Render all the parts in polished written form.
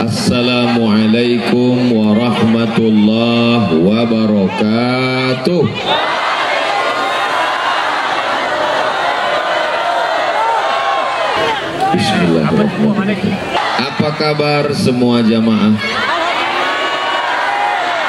Assalamualaikum warahmatullahi wabarakatuh. Bismillahirrahmanirrahim. Apa kabar semua jamaah?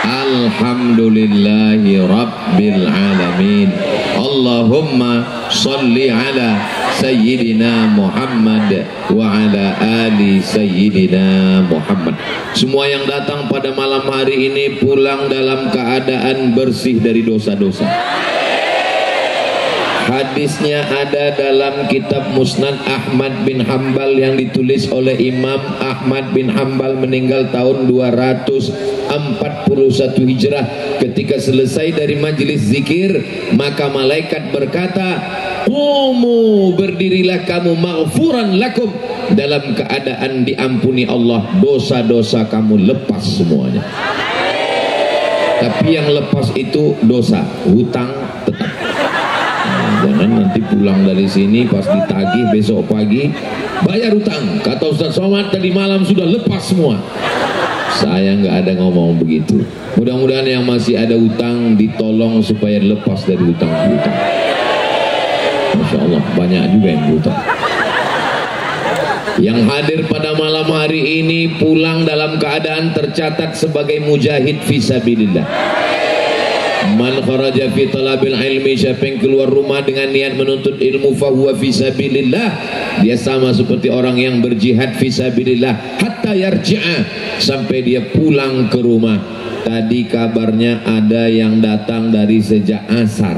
Alhamdulillahi rabbil alamin. Allahumma salli ala Sayyidina Muhammad wa ala ali Sayyidina Muhammad. Semua yang datang pada malam hari ini pulang dalam keadaan bersih dari dosa-dosa. Hadisnya ada dalam kitab Musnad Ahmad bin Hanbal yang ditulis oleh Imam Ahmad bin Hanbal, meninggal tahun 241 Hijrah. Ketika selesai dari majelis zikir, maka malaikat berkata, "Qumu, berdirilah kamu, maghfuran lakum," dalam keadaan diampuni Allah, dosa-dosa kamu lepas semuanya. Tapi yang lepas itu dosa, hutang tetap. Jangan nanti pulang dari sini pas ditagih besok pagi bayar hutang. Kata Ustaz Somad tadi malam sudah lepas semua. Saya nggak ada ngomong begitu. Mudah-mudahan yang masih ada hutang ditolong supaya lepas dari hutang-hutang. Masya Allah, banyak juga yang hutang. Yang hadir pada malam hari ini pulang dalam keadaan tercatat sebagai mujahid fisabilillah. Man kharaja fi talabil ilmi, siapa yang keluar rumah dengan niat menuntut ilmu, fahuwa fisabilillah, dia sama seperti orang yang berjihad fisabilillah hatta yarji'a, sampai dia pulang ke rumah. Tadi kabarnya ada yang datang dari sejak asar.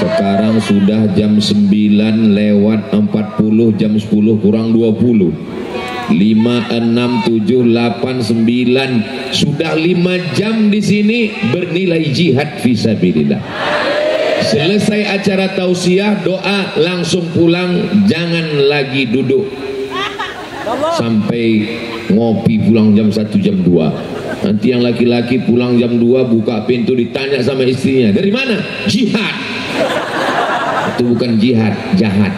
Sekarang sudah jam 9 lewat 40, jam 10 kurang 20. 5, 6, 7, 8, 9, sudah 5 jam di sini bernilai jihad fisabilillah. Selesai acara tausiah, doa, langsung pulang, jangan lagi duduk sampai ngopi, pulang jam 1, jam 2. Nanti yang laki-laki pulang jam 2, buka pintu ditanya sama istrinya, dari mana? Jihad. Itu bukan jihad, jahat.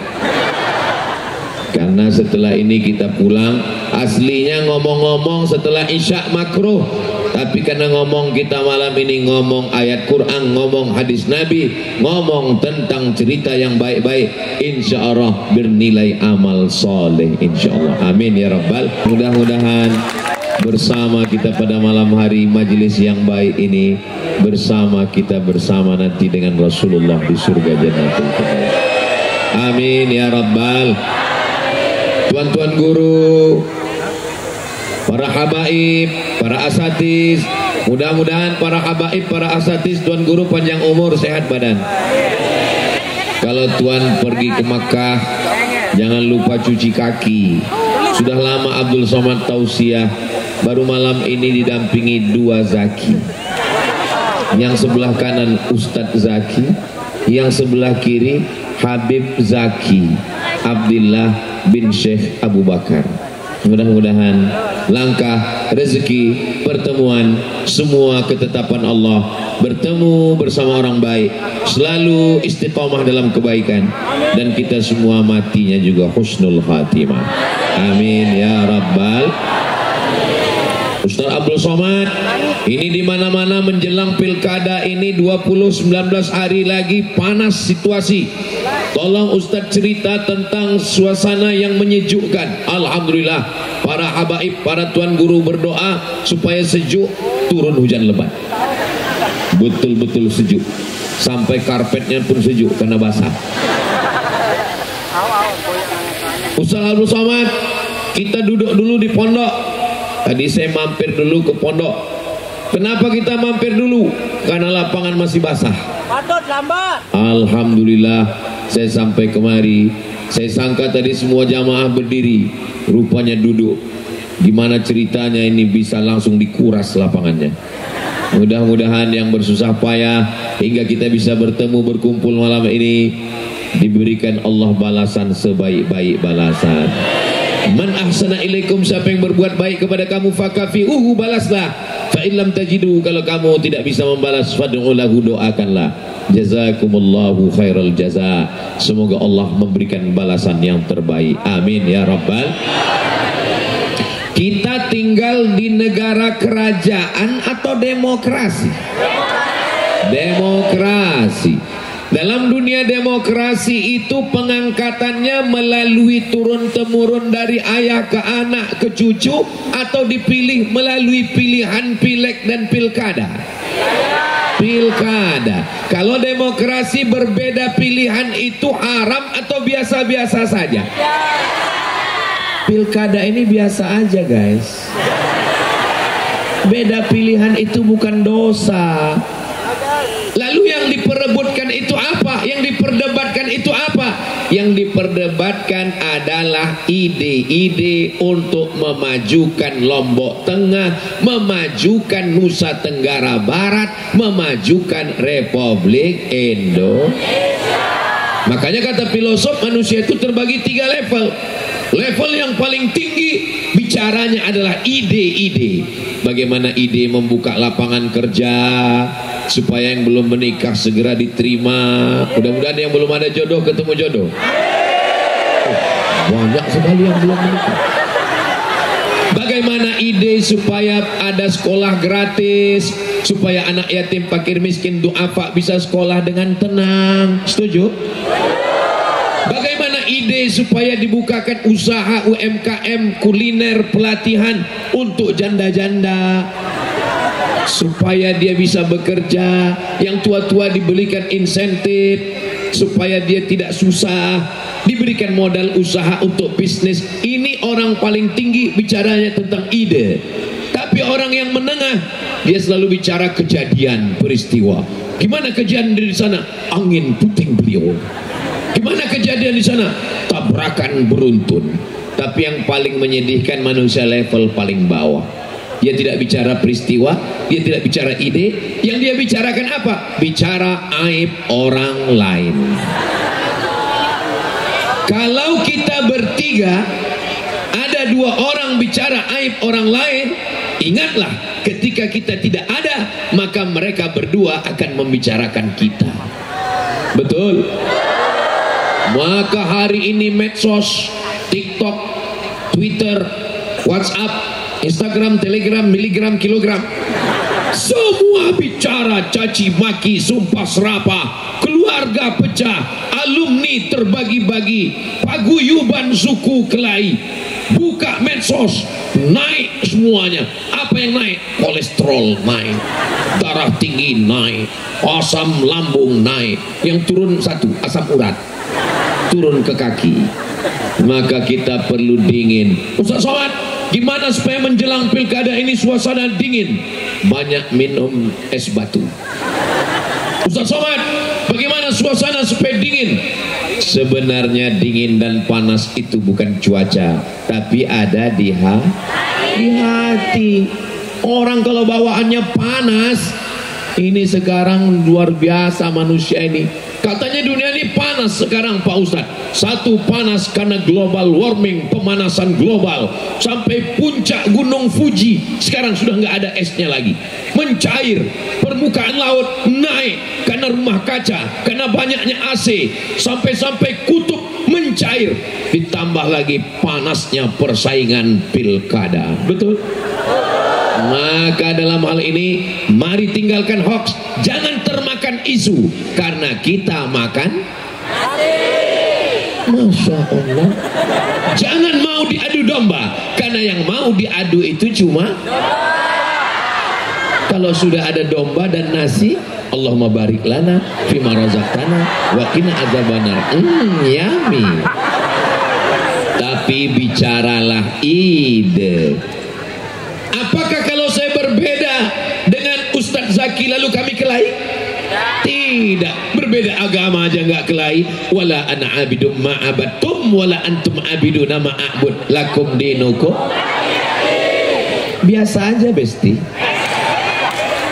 Karena setelah ini kita pulang, aslinya ngomong-ngomong setelah isya makruh, tapi karena ngomong kita malam ini ngomong ayat Quran, ngomong hadis Nabi, ngomong tentang cerita yang baik-baik, insya Allah bernilai amal soleh, insya Allah. Amin ya Rabbal. Mudah-mudahan bersama kita pada malam hari majelis yang baik ini, bersama kita bersama nanti dengan Rasulullah di surga Jannatul Firdaus. Amin ya Rabbal. Tuan-tuan guru, para habaib, para asatiz, mudah-mudahan para habaib, para asatiz, tuan guru panjang umur, sehat badan. Kalau tuan pergi ke Makkah, jangan lupa cuci kaki. Sudah lama Abdul Somad tausiah, baru malam ini didampingi 2 zaki. Yang sebelah kanan Ustadz Zaki, yang sebelah kiri Habib Zaki Abdillah bin Syekh Abu Bakar. Mudah-mudahan langkah, rezeki, pertemuan, semua ketetapan Allah, bertemu bersama orang baik, selalu istiqomah dalam kebaikan, dan kita semua matinya juga husnul khatimah. Amin ya Rabbal. Ustaz Abdul Somad, ini di mana-mana menjelang pilkada ini 19 hari lagi, panas situasi. Tolong Ustaz cerita tentang suasana yang menyejukkan. Alhamdulillah, para habaib, para tuan guru berdoa supaya sejuk, turun hujan lebat. Betul-betul sejuk. Sampai karpetnya pun sejuk karena basah. Ustaz Abdul Somad, kita duduk dulu di pondok. Tadi saya mampir dulu ke pondok. Kenapa kita mampir dulu? Karena lapangan masih basah. Patut lambat. Alhamdulillah saya sampai kemari. Saya sangka tadi semua jamaah berdiri, rupanya duduk. Gimana ceritanya ini bisa langsung dikuras lapangannya? Mudah-mudahan yang bersusah payah hingga kita bisa bertemu berkumpul malam ini diberikan Allah balasan sebaik-baik balasan. Man ahsana ilaikum, siapa yang berbuat baik kepada kamu fakafi'uhu, balaslah. Fa in lam tajidu, kalau kamu tidak bisa membalas fad'u lahu, doakanlah. Jazakumullahu khairal jaza, semoga Allah memberikan balasan yang terbaik. Amin ya rabbal. Kita tinggal di negara kerajaan atau demokrasi? Demokrasi. Dalam dunia demokrasi itu pengangkatannya melalui turun-temurun dari ayah ke anak ke cucu, atau dipilih melalui pilihan pileg dan pilkada? Pilkada. Kalau demokrasi berbeda pilihan itu haram atau biasa-biasa saja? Pilkada ini biasa aja guys. Beda pilihan itu bukan dosa. Lalu yang diperebutkan itu apa? Yang diperdebatkan itu apa? Yang diperdebatkan adalah ide-ide untuk memajukan Lombok Tengah, memajukan Nusa Tenggara Barat, memajukan Republik Indonesia. Makanya kata filosof, manusia itu terbagi 3 level. Level yang paling tinggi bicaranya adalah ide-ide. Bagaimana ide membuka lapangan kerja supaya yang belum menikah segera diterima. Mudah-mudahan yang belum ada jodoh ketemu jodoh. Banyak sekali yang belum menikah. Bagaimana ide supaya ada sekolah gratis, supaya anak yatim fakir miskin duafa bisa sekolah dengan tenang. Setuju? Bagaimana ide supaya dibukakan usaha UMKM kuliner pelatihan untuk janda-janda, supaya dia bisa bekerja, yang tua-tua diberikan insentif supaya dia tidak susah, diberikan modal usaha untuk bisnis. Ini orang paling tinggi bicaranya tentang ide. Tapi orang yang menengah dia selalu bicara kejadian, peristiwa. Gimana kejadian di sana? Angin puting beliung. Gimana kejadian di sana? Tabrakan beruntun. Tapi yang paling menyedihkan manusia level paling bawah. Dia tidak bicara peristiwa, dia tidak bicara ide. Yang dia bicarakan apa? Bicara aib orang lain. Kalau kita bertiga, ada 2 orang bicara aib orang lain, ingatlah ketika kita tidak ada, maka mereka berdua akan membicarakan kita. Betul? Maka hari ini medsos, TikTok, Twitter, WhatsApp, Instagram, Telegram, miligram, kilogram, semua bicara caci maki, sumpah serapah, keluarga pecah, alumni terbagi-bagi, paguyuban suku kelahi. Buka medsos, naik semuanya. Apa yang naik? Kolesterol naik, darah tinggi naik, asam lambung naik. Yang turun satu, asam urat turun ke kaki. Maka kita perlu dingin. Ustaz Somad, gimana supaya menjelang pilkada ini suasana dingin? Banyak minum es batu. Ustaz Somad, bagaimana suasana supaya dingin? Sebenarnya dingin dan panas itu bukan cuaca, tapi ada di hati. Orang kalau bawaannya panas, ini sekarang luar biasa manusia ini. Katanya dunia ini panas sekarang Pak Ustadz. Satu, panas karena global warming, pemanasan global. Sampai puncak gunung Fuji sekarang sudah nggak ada esnya lagi, mencair. Permukaan laut naik karena rumah kaca, karena banyaknya AC. Sampai-sampai kutub mencair. Ditambah lagi panasnya persaingan pilkada. Betul? Maka dalam hal ini mari tinggalkan hoax, jangan termakan isu, karena kita makan Masya Allah. Jangan mau diadu domba, karena yang mau diadu itu cuma kalau sudah ada domba dan nasi. Allahumma barik lana fima razaqtana wa qina adzabannar. Yummy. Tapi bicaralah ide. Apakah kalau saya berbeda dengan zaki lalu kami kelahi? Tidak. Berbeda agama aja nggak kelahi. Wala ana abidum ma'abattum wala antum abiduna ma'abud lakum dinukum. Biasa aja besti.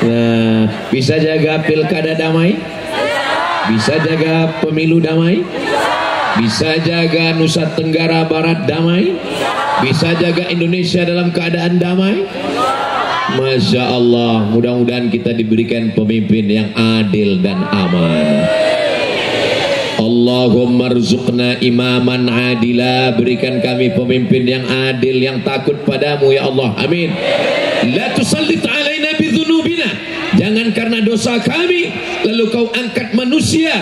Nah, bisa jaga pilkada damai, bisa jaga pemilu damai, bisa jaga Nusa Tenggara Barat damai, bisa jaga Indonesia dalam keadaan damai. Masya Allah, mudah-mudahan kita diberikan pemimpin yang adil dan aman. Allahumma rzuqna imaman adila, berikan kami pemimpin yang adil, yang takut padamu ya Allah, amin. La tusallit alaina bidhunubina, jangan karena dosa kami lalu kau angkat manusia.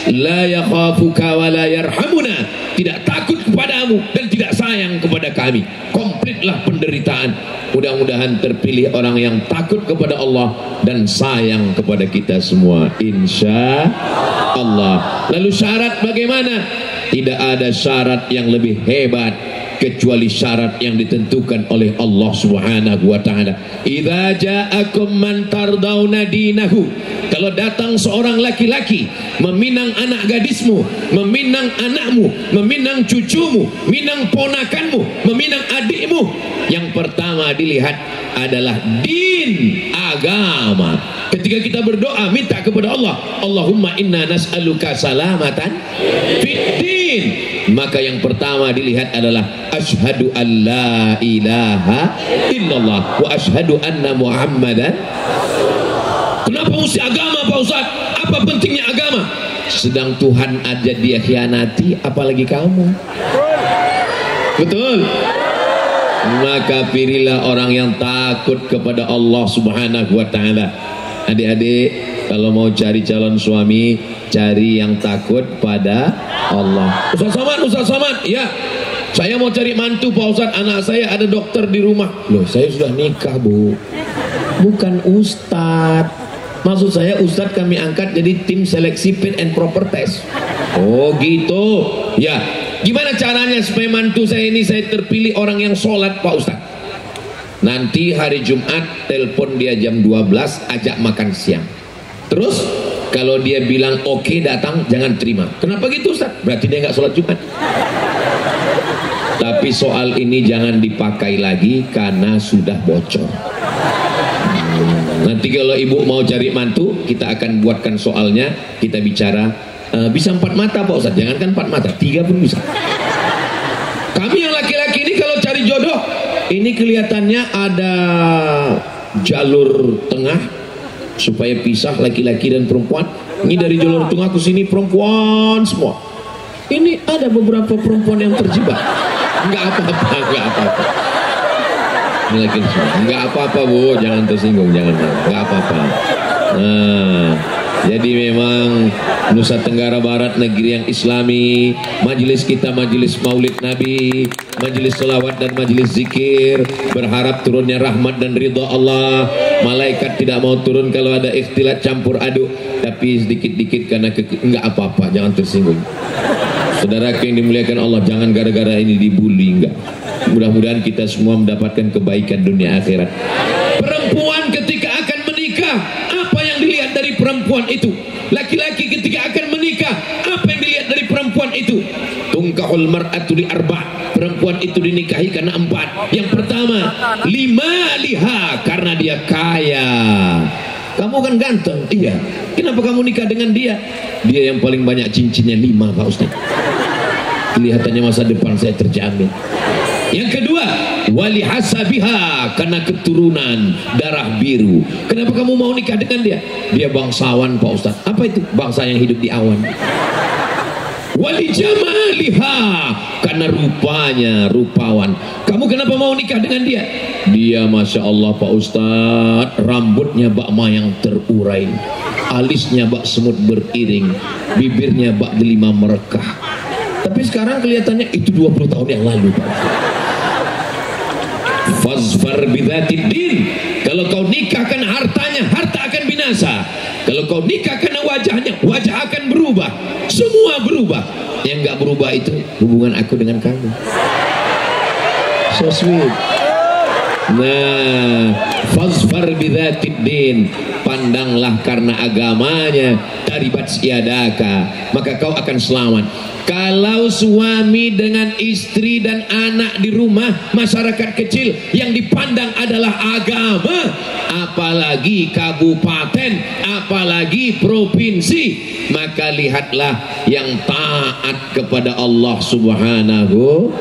La yakhafuka wa la yarhamuna, tidak takut kepadamu dan tidak sayang kepada kami. Komplitlah penderitaan. Mudah-mudahan terpilih orang yang takut kepada Allah dan sayang kepada kita semua, insya Allah. Lalu syarat bagaimana? Tidak ada syarat yang lebih hebat kecuali syarat yang ditentukan oleh Allah Subhanahu wa taala. Idza ja'akum man tardawna dinahu, kalau datang seorang laki-laki meminang anak gadismu, meminang anakmu, meminang cucumu, meminang ponakanmu, meminang adikmu, yang pertama dilihat adalah din, agama. Ketika kita berdoa minta kepada Allah, Allahumma inna nas'aluka salamatan fid din, maka yang pertama dilihat adalah asyhadu an la ilaha illallah wa asyhadu anna muhammadan. Kenapa mesti agama Pak Ustaz? Apa pentingnya agama? Sedang Tuhan aja dia khianati, apalagi kamu. Betul. Maka pilihlah orang yang takut kepada Allah Subhanahu wa taala. Adik-adik, kalau mau cari calon suami, cari yang takut pada Allah. Ustaz Somad, ya. Saya mau cari mantu Pak Ustaz, anak saya ada dokter di rumah. Loh, saya sudah nikah, Bu. Bukan Ustaz. Maksud saya Ustaz kami angkat jadi tim seleksi fit and proper test. Oh gitu. Ya. Gimana caranya supaya mantu saya ini saya terpilih orang yang sholat Pak Ustaz? Nanti hari Jumat telepon dia jam 12, ajak makan siang. Terus kalau dia bilang oke datang, jangan terima. Kenapa gitu Ustaz? Berarti dia nggak sholat Jumat. Tapi soal ini jangan dipakai lagi karena sudah bocor. Nanti kalau ibu mau cari mantu, kita akan buatkan soalnya, kita bicara. Bisa 4 mata Pak Ustaz, jangankan 4 mata, 3 pun bisa. Kami yang laki-laki ini kalau cari jodoh, ini kelihatannya ada jalur tengah supaya pisah laki-laki dan perempuan. Ini dari jalur tengah ke sini perempuan semua. Ini ada beberapa perempuan yang terjebak. Enggak apa-apa, enggak apa-apa. Enggak apa-apa Bu, jangan tersinggung, jangan. Enggak apa-apa. Nah, jadi memang Nusa Tenggara Barat negeri yang islami, majelis kita majelis maulid Nabi, majelis selawat dan majelis zikir, berharap turunnya rahmat dan ridha Allah. Malaikat tidak mau turun kalau ada ikhtilat campur aduk, tapi sedikit-dikit karena enggak apa-apa, jangan tersinggung. Saudaraku yang dimuliakan Allah, jangan gara-gara ini dibully, enggak. Mudah-mudahan kita semua mendapatkan kebaikan dunia akhirat. Perempuan ketika akan menikah, apa yang dilihat dari perempuan itu? Laki-laki ketika akan menikah, apa yang dilihat dari perempuan itu? Tungkahul mar'atu li arba', perempuan itu dinikahi karena 4. Yang pertama, liha, karena dia kaya. Kamu kan ganteng, iya. Kenapa kamu nikah dengan dia? Dia yang paling banyak cincinnya 5 Pak Ustaz. Kelihatannya masa depan saya terjamin. Yang kedua, wali hasabiha, karena keturunan darah biru. Kenapa kamu mau nikah dengan dia? Dia bangsawan Pak Ustaz. Apa itu? Bangsa yang hidup di awan. Wali jamaliha, karena rupanya rupawan. Kamu kenapa mau nikah dengan dia? Dia Masya Allah Pak Ustaz, rambutnya bak mayang terurai, alisnya bak semut beriring, bibirnya bak delima merekah. Tapi sekarang kelihatannya itu 20 tahun yang lalu Pak. Fazfar bidzatid din. Kalau kau nikah karena hartanya, harta akan binasa. Kalau kau nikah karena wajahnya, wajah akan berubah. Semua berubah. Yang enggak berubah itu hubungan aku dengan kamu. So sweet. Nah, fasfar bidzatid din, pandanglah karena agamanya, taribat siadaka, maka kau akan selamat. Kalau suami dengan istri dan anak di rumah, masyarakat kecil yang dipandang adalah agama, apalagi kabupaten, apalagi provinsi, maka lihatlah yang taat kepada Allah Subhanahu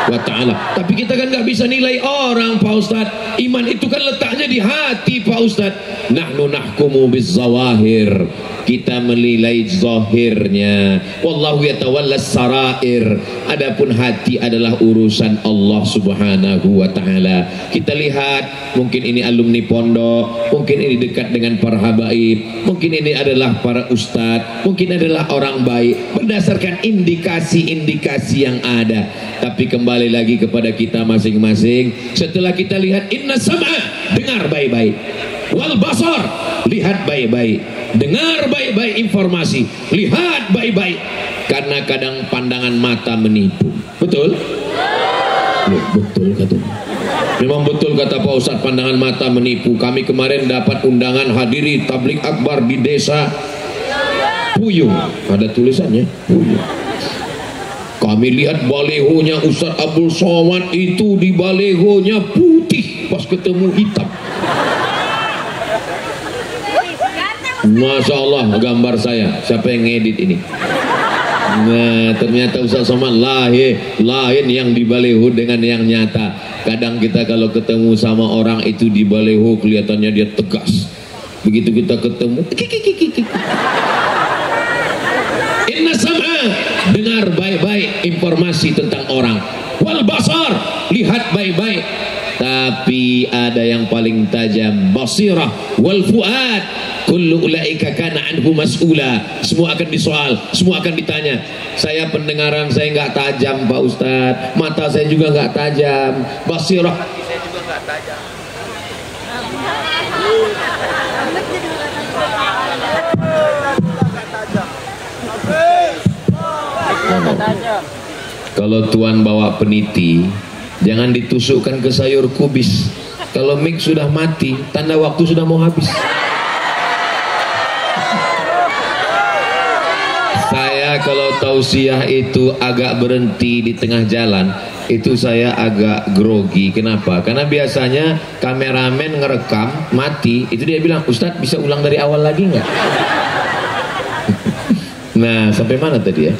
wa ta'ala. Tapi kita kan nggak bisa nilai orang, Pak Ustadz. Iman itu kan letaknya di hati, Pak Ustadz. Nahnu nahkumu bizzawahir, kita menilai zahirnya. Wallahu yatawallas sarair, adapun hati adalah urusan Allah Subhanahu wa ta'ala. Kita lihat, mungkin ini alumni pondok, mungkin ini dekat dengan para habaib, mungkin ini adalah para ustadz, mungkin adalah orang baik, berdasarkan indikasi-indikasi yang ada. Tapi kembali lagi kepada kita masing-masing. Setelah kita lihat, inna sam'a, dengar baik-baik, wal basar, lihat baik-baik, dengar baik-baik informasi, lihat baik-baik, karena kadang pandangan mata menipu. Betul? Betul kata. Memang betul kata Pak Ustadz, pandangan mata menipu. Kami kemarin dapat undangan hadiri tablik akbar di desa Puyung, ada tulisannya Puyung. Kami lihat balehonya Ustadz Abdul Somad itu, di balehonya putih, pas ketemu hitam. Masya Allah, gambar saya. Siapa yang ngedit ini? Nah, ternyata Ustaz Somad lain yang di baleho dengan yang nyata. Kadang kita kalau ketemu sama orang itu di baleho kelihatannya dia tegas. Begitu kita ketemu, inna sam'a, dengar baik-baik informasi tentang orang. Wal basar, lihat baik-baik. Tapi ada yang paling tajam, basirah. Wal fuad, kullu ulaika kana anhu mas'ula. Semua akan disoal, semua akan ditanya. Saya pendengaran saya nggak tajam Pak Ustadz, mata saya juga nggak tajam, basirah saya juga nggak tajam. Kalau tuan bawa peniti, jangan ditusukkan ke sayur kubis. Kalau mic sudah mati, tanda waktu sudah mau habis. Saya kalau tausiah itu agak berhenti di tengah jalan, itu saya agak grogi. Kenapa? Karena biasanya kameramen ngerekam mati, itu dia bilang, Ustadz bisa ulang dari awal lagi nggak? Nah, sampai mana tadi ya?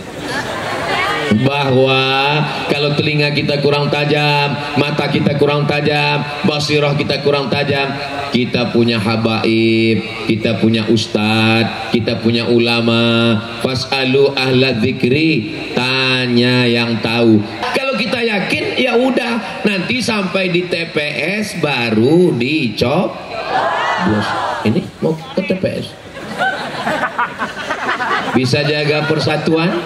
Bahwa kalau telinga kita kurang tajam, mata kita kurang tajam, basirah kita kurang tajam, kita punya habaib, kita punya ustadz, kita punya ulama. Fas'alu ahla dzikri, tanya yang tahu. Kalau kita yakin, ya udah, nanti sampai di TPS baru dicop. Bos, ini mau ke TPS. Bisa jaga persatuan,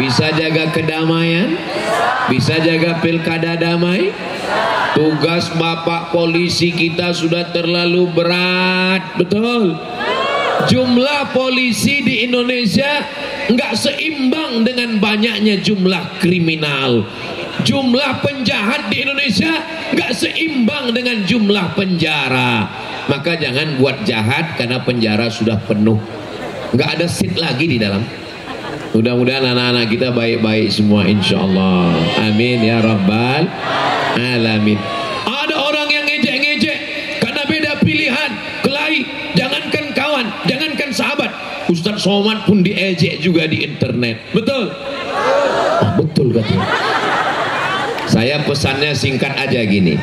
bisa jaga kedamaian, bisa jaga pilkada damai. Tugas Bapak polisi kita sudah terlalu berat, betul. Jumlah polisi di Indonesia nggak seimbang dengan banyaknya jumlah kriminal. Jumlah penjahat di Indonesia nggak seimbang dengan jumlah penjara. Maka jangan buat jahat karena penjara sudah penuh, nggak ada seat lagi di dalam. Mudah-mudahan anak-anak kita baik-baik semua, insya Allah. Amin ya rabbal alamin. Ada orang yang ngejek-ngejek karena beda pilihan, kelahi. Jangankan kawan, jangankan sahabat, Ustadz Somad pun diejek juga di internet. Betul? Oh, betul katanya. Saya pesannya singkat aja gini,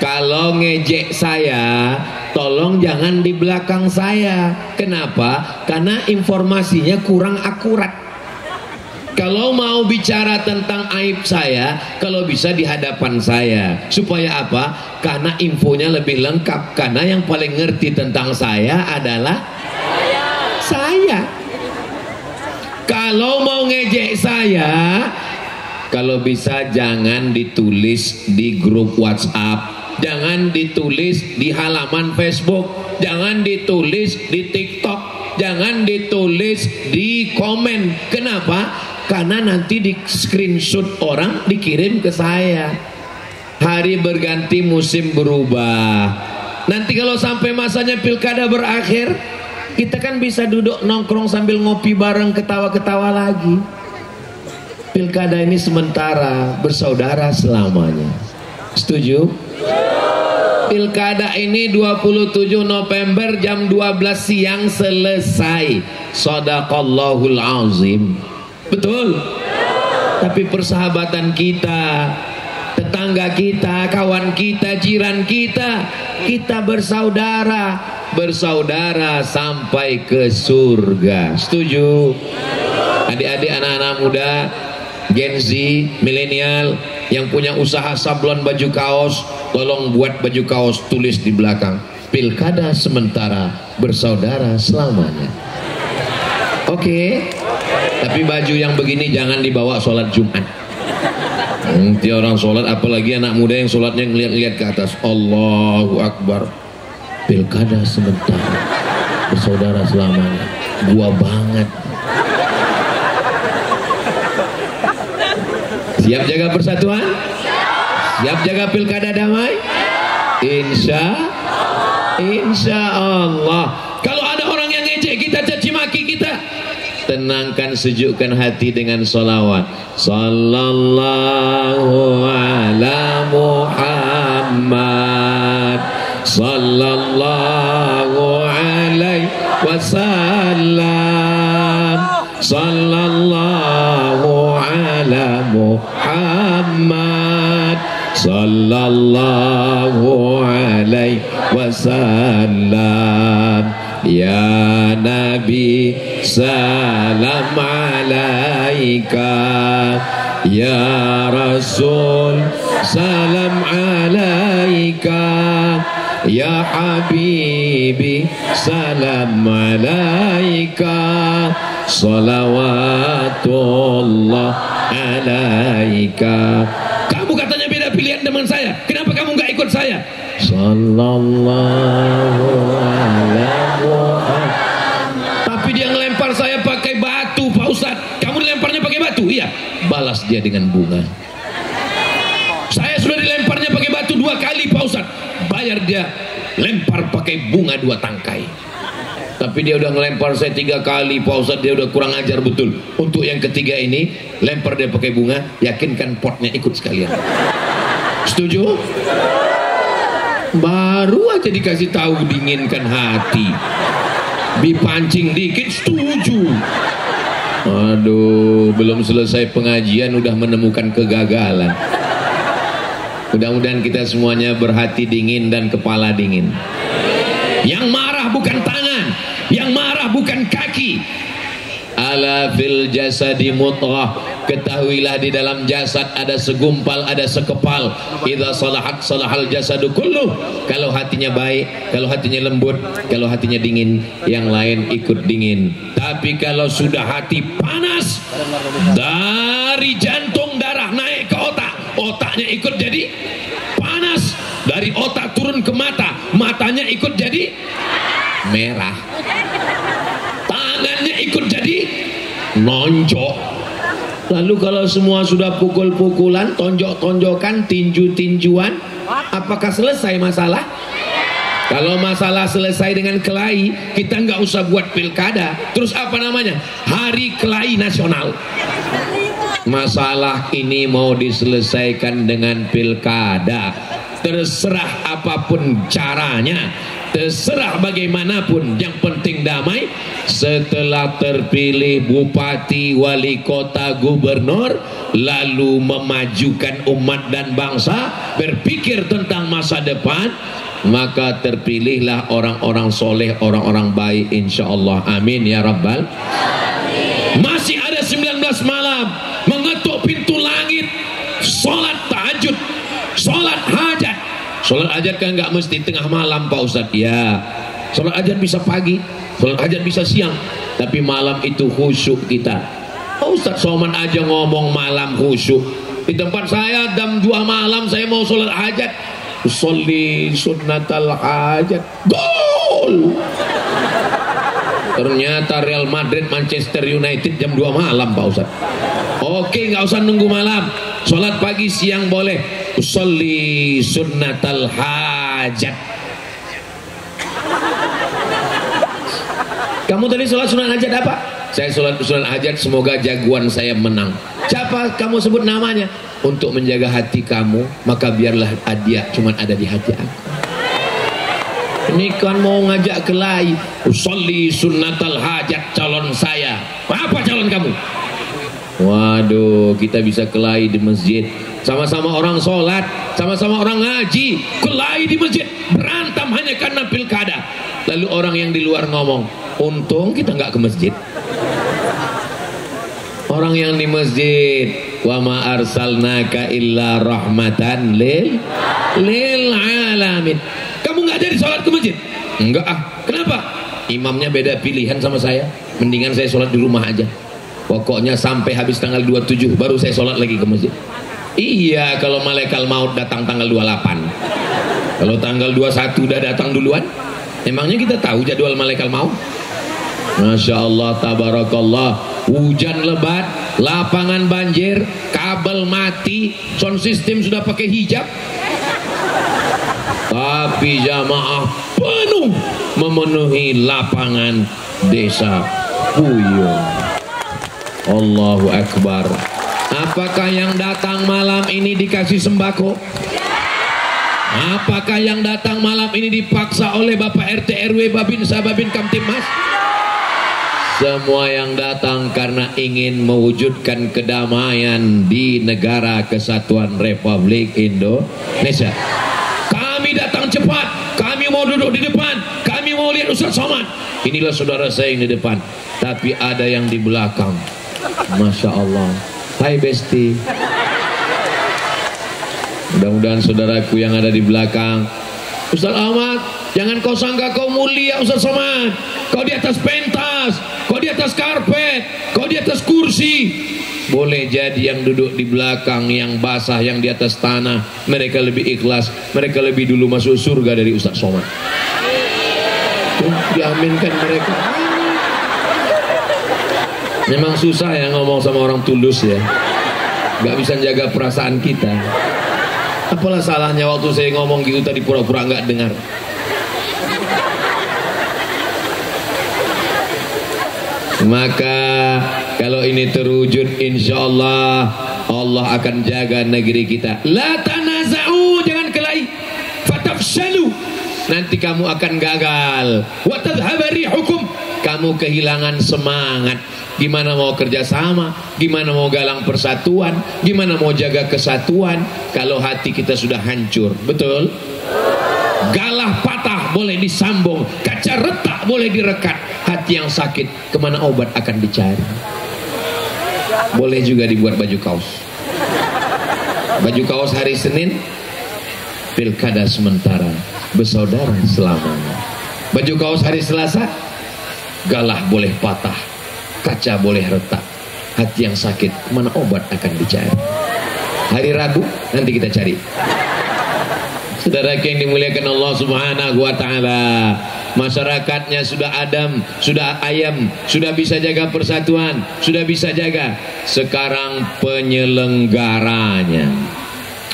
kalau ngejek saya, tolong jangan di belakang saya. Kenapa? Karena informasinya kurang akurat. Kalau mau bicara tentang aib saya, kalau bisa di hadapan saya. Supaya apa? Karena infonya lebih lengkap. Karena yang paling ngerti tentang saya adalah saya. Kalau mau ngejek saya, kalau bisa jangan ditulis di grup WhatsApp, jangan ditulis di halaman Facebook, jangan ditulis di TikTok, jangan ditulis di komen. Kenapa? Karena nanti di screenshot orang dikirim ke saya. hari berganti, musim berubah. Nanti kalau sampai masanya pilkada berakhir, kita kan bisa duduk nongkrong sambil ngopi bareng, ketawa-ketawa lagi. Pilkada ini sementara, bersaudara selamanya. Setuju? Pilkada ini 27 November jam 12 siang selesai. Shadaqallahul azim. Betul? Tapi persahabatan kita, tetangga kita, kawan kita, jiran kita, kita bersaudara, bersaudara sampai ke surga. Setuju? Adik-adik, anak-anak muda, Gen Z, milenial yang punya usaha sablon baju kaos, tolong buat baju kaos, tulis di belakang, pilkada sementara, bersaudara selamanya. Oke? Tapi baju yang begini jangan dibawa sholat Jumat. Nanti orang sholat, apalagi anak muda yang sholatnya ngeliat-ngeliat ke atas. Allahu Akbar. Pilkada sementara, bersaudara selamanya. Gua banget. Siap jaga persatuan? Siap jaga pilkada damai? Insya Allah. Kalau ada orang yang ngejek kita, caci maki kita, tenangkan, sejukkan hati dengan sholawat. Sallallahu ala Muhammad, sallallahu alaihi wasallam, sallallahu ala Muhammad, sallallahu alaihi wasallam. Ya Nabi, salam alaika. Ya Rasul, salam alaika. Ya Habibi, salam alaika. Salawatullah alaika. Kamu katanya beda pilihan dengan saya, kenapa kamu nggak ikut saya? Sallallahu alaihi wasallam. Tapi dia ngelempar saya pakai batu, Pak Ustadz. Kamu dilemparnya pakai batu? Iya. Balas dia dengan bunga. Saya sudah dilemparnya pakai batu 2 kali, Pak Ustadz. Bayar dia, lempar pakai bunga 2 tangkai. Tapi dia udah ngelempar saya 3 kali, Pak Ustadz. Dia udah kurang ajar betul. Untuk yang ketiga ini, lempar dia pakai bunga, yakinkan potnya ikut sekalian. Setuju? Baru aja dikasih tahu, dinginkan hati, dipancing dikit, setuju. Aduh, belum selesai pengajian udah menemukan kegagalan. Mudah-mudahan kita semuanya berhati dingin dan kepala dingin. Yang marah bukan tangan, yang marah bukan kaki. Ala fil jasadi mudghah, ketahuilah di dalam jasad ada segumpal, ada sekepal. Idza salahat salahal jasadu kulluh. Kalau hatinya baik, kalau hatinya lembut, kalau hatinya dingin, yang lain ikut dingin. Tapi kalau sudah hati panas, dari jantung darah naik ke otak, otaknya ikut jadi panas. Dari otak turun ke mata, matanya ikut jadi merah. Tangannya ikut jadi nonjok. Lalu kalau semua sudah pukul-pukulan, tonjok-tonjokan, tinju-tinjuan, apakah selesai masalah? Kalau masalah selesai dengan kelahi, kita nggak usah buat pilkada. Terus apa namanya? Hari Kelahi Nasional. Masalah ini mau diselesaikan dengan pilkada, terserah apapun caranya, terserah bagaimanapun, yang penting damai. Setelah terpilih bupati, wali kota, gubernur, lalu memajukan umat dan bangsa, berpikir tentang masa depan, maka terpilihlah orang-orang soleh, orang-orang baik, insya Allah. Amin ya Rabbal. Masih ada 19 malam mengetuk pintu langit, sholat tahajud, sholat hajat. Sholat hajat kan nggak mesti tengah malam, Pak Ustadz. Ya, sholat hajat bisa pagi, sholat hajat bisa siang, tapi malam itu khusyuk kita. Pak Ustadz Soman aja ngomong malam khusyuk. Di tempat saya jam 2 malam saya mau sholat hajat, sholli sunnatal hajat, gol. Ternyata Real Madrid Manchester United jam 2 malam, Pak Ustadz. Oke, nggak usah nunggu malam, sholat pagi siang boleh. usolli sunnatal hajat. Kamu tadi sholat sunat hajat apa? Saya sholat sunat hajat semoga jagoan saya menang. Siapa kamu sebut namanya? Untuk menjaga hati kamu, maka biarlah dia cuma ada di hati aku. Ini kan mau ngajak kelahi, usolli sunnatal hajat calon saya. Apa calon kamu? Waduh, kita bisa kelahi di masjid. Sama-sama orang sholat, sama-sama orang ngaji, kelahi di masjid, berantem hanya karena pilkada. Lalu orang yang di luar ngomong, untung kita nggak ke masjid. Orang yang di masjid, wa ma arsalnaka illa rahmatan lil alamin. Kamu nggak jadi sholat ke masjid? Enggak ah. Kenapa? Imamnya beda pilihan sama saya. Mendingan saya sholat di rumah aja. Pokoknya sampai habis tanggal 27 baru saya sholat lagi ke masjid. Iya, kalau malaikat maut datang tanggal 28. Kalau tanggal 21 udah datang duluan. Emangnya kita tahu jadwal malaikat maut? Masya Allah, tabarakallah. Hujan lebat, lapangan banjir, kabel mati, sound system sudah pakai hijab, tapi jamaah penuh memenuhi lapangan desa Puyuh. Allahu Akbar. Apakah yang datang malam ini dikasih sembako? Apakah yang datang malam ini dipaksa oleh Bapak RT RW Babinsa Babin Kamtibmas? Semua yang datang karena ingin mewujudkan kedamaian di negara kesatuan Republik Indonesia. Kami datang cepat, kami mau duduk di depan, kami mau lihat Ustaz Somad. Inilah saudara saya yang di depan, tapi ada yang di belakang. Masya Allah. Hai Besti. Mudah-mudahan saudaraku yang ada di belakang, Ustaz Ahmad, jangan kau sangka kau mulia Ustaz Somad. Kau di atas pentas, kau di atas karpet, kau di atas kursi. Boleh jadi yang duduk di belakang, yang basah, yang di atas tanah, mereka lebih ikhlas, mereka lebih dulu masuk surga dari Ustaz Somad. Diaminkan mereka. Memang susah ya ngomong sama orang tulus ya. Gak bisa jaga perasaan kita. Apalah salahnya waktu saya ngomong gitu tadi pura-pura gak dengar. Maka kalau ini terwujud, insya Allah Allah akan jaga negeri kita. La tanaza'u, jangan kelahi. Fatafshalu, nanti kamu akan gagal. Wa tadhhaba rihukum, kamu kehilangan semangat. Gimana mau kerjasama, gimana mau galang persatuan, gimana mau jaga kesatuan kalau hati kita sudah hancur. Betul? Galah patah boleh disambung, kaca retak boleh direkat, hati yang sakit kemana obat akan dicari? Boleh juga dibuat baju kaos. Baju kaos hari Senin, pilkada sementara, bersaudara selamanya. Baju kaos hari Selasa, galah boleh patah, kaca boleh retak, hati yang sakit kemana obat akan dicari? Hari Rabu nanti kita cari. Saudara yang dimuliakan Allah Subhanahu wa taala, masyarakatnya sudah adem, sudah ayam, sudah bisa jaga persatuan, sudah bisa jaga. Sekarang penyelenggaranya,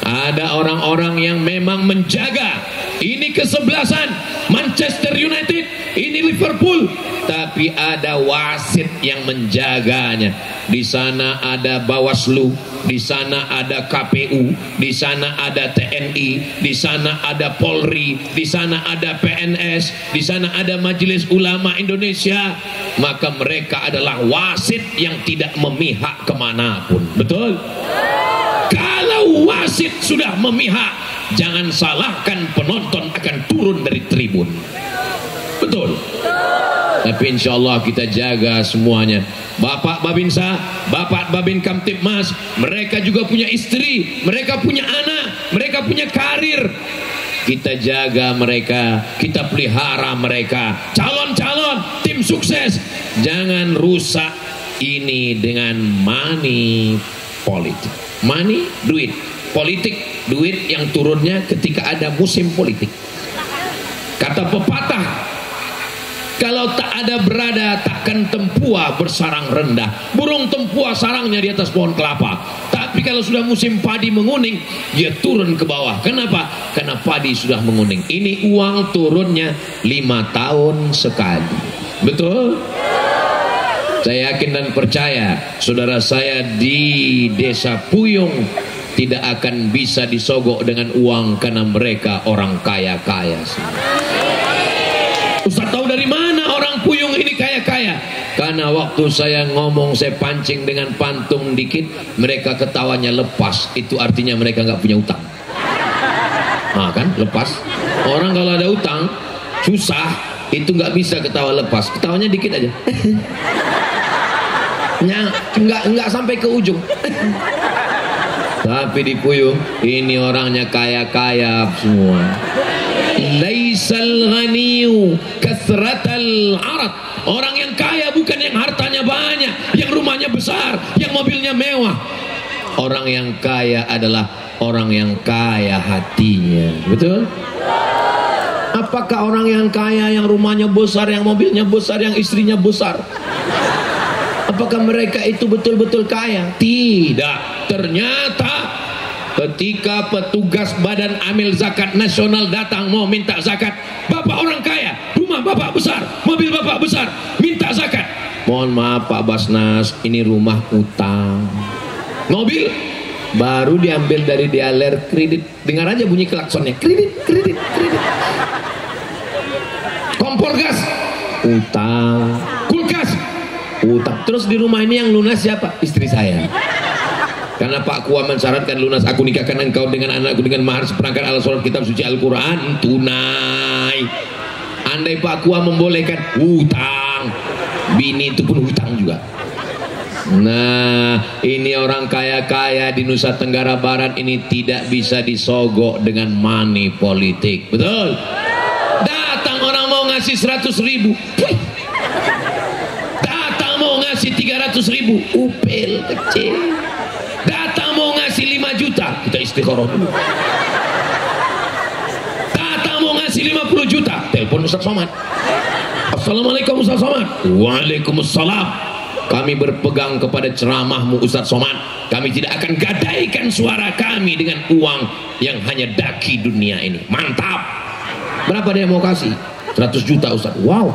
ada orang-orang yang memang menjaga. Ini kesebelasan Manchester United, ini Liverpool, tapi ada wasit yang menjaganya. Di sana ada Bawaslu, di sana ada KPU, di sana ada TNI, di sana ada Polri, di sana ada PNS, di sana ada Majelis Ulama Indonesia. Maka mereka adalah wasit yang tidak memihak kemanapun. Betul? Kalau wasit sudah memihak, jangan salahkan penonton akan turun dari tribun. Betul? Tapi insya Allah kita jaga semuanya. Bapak Babinsa, Bapak Babin Kamtibmas, mereka juga punya istri, mereka punya anak, mereka punya karir. Kita jaga mereka, kita pelihara mereka. Calon-calon tim sukses, jangan rusak ini dengan money politik. Money, duit. Politik, duit yang turunnya ketika ada musim politik. Kata pepatah, kalau tak ada berada, takkan tempua bersarang rendah. Burung tempua sarangnya di atas pohon kelapa. Tak Tapi kalau sudah musim padi menguning, dia turun ke bawah. Kenapa? Karena padi sudah menguning. Ini uang turunnya 5 tahun sekali. Betul? Saya yakin dan percaya saudara saya di desa Puyung tidak akan bisa disogok dengan uang, karena mereka orang kaya-kaya. Ustaz tahu dari mana orang Puyung ini kaya-kaya? Karena waktu saya ngomong, saya pancing dengan pantung dikit, mereka ketawanya lepas. Itu artinya mereka nggak punya utang. Nah kan, lepas. Orang kalau ada utang susah, itu nggak bisa ketawa lepas. Ketawanya dikit aja. Nggak sampai ke ujung. Tapi di Puyung ini orangnya kaya-kaya semua. Laisal ghaniyu kathratal arad. Orang yang kaya bukan yang hartanya banyak, yang rumahnya besar, yang mobilnya mewah. Orang yang kaya adalah orang yang kaya hatinya. Betul? Apakah orang yang kaya, yang rumahnya besar, yang mobilnya besar, yang istrinya besar, apakah mereka itu betul-betul kaya? Tidak. Ternyata ketika petugas Badan Amil Zakat Nasional datang mau minta zakat, bapak orang kaya, rumah bapak besar, mobil bapak besar, minta zakat. Mohon maaf Pak Basnas, ini rumah utang. Mobil baru diambil dari dealer kredit. Dengar aja bunyi klaksonnya, kredit, kredit, kredit. Kompor gas, utang. Kulkas, utang. Terus di rumah ini yang lunas siapa? Istri saya. Karena Pak Kua mensyaratkan lunas, aku nikahkan engkau dengan anakku dengan mahar seperangkat alat sholat kitab suci Al-Quran tunai. Andai Pak Kua membolehkan, hutang. Bini itu pun hutang juga. Nah, ini orang kaya-kaya di Nusa Tenggara Barat ini tidak bisa disogok dengan money politik. Betul? Datang orang mau ngasih 100.000, datang mau ngasih 300.000, upil kecil. Datang mau ngasih 5 juta, kita istikharah dulu. Datang mau ngasih 50 juta, telepon Ustaz Somad. Assalamualaikum Ustaz Somad. Waalaikumsalam. Kami berpegang kepada ceramahmu Ustaz Somad. Kami tidak akan gadaikan suara kami dengan uang yang hanya daki dunia ini. Mantap. Berapa dia mau kasih? 100 juta Ustaz. Wow.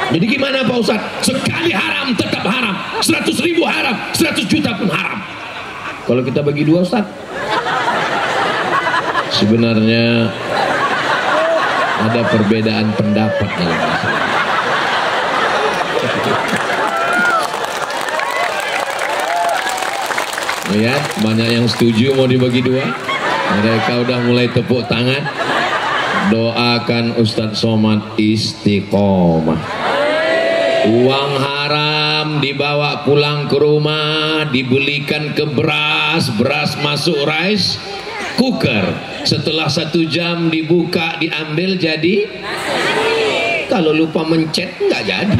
Jadi gimana Pak Ustaz? Sekali haram tetap haram, 100.000 haram, 100 juta pun haram. Kalau kita bagi 2 Ustaz, sebenarnya ada perbedaan pendapat dalam masalah. Lihat, banyak yang setuju mau dibagi 2. Mereka udah mulai tepuk tangan. Doakan Ustadz Somad istiqomah. Uang haram dibawa pulang ke rumah, dibelikan ke beras, beras masuk rice cooker. Setelah 1 jam dibuka, diambil jadi. Kalau lupa mencet nggak jadi.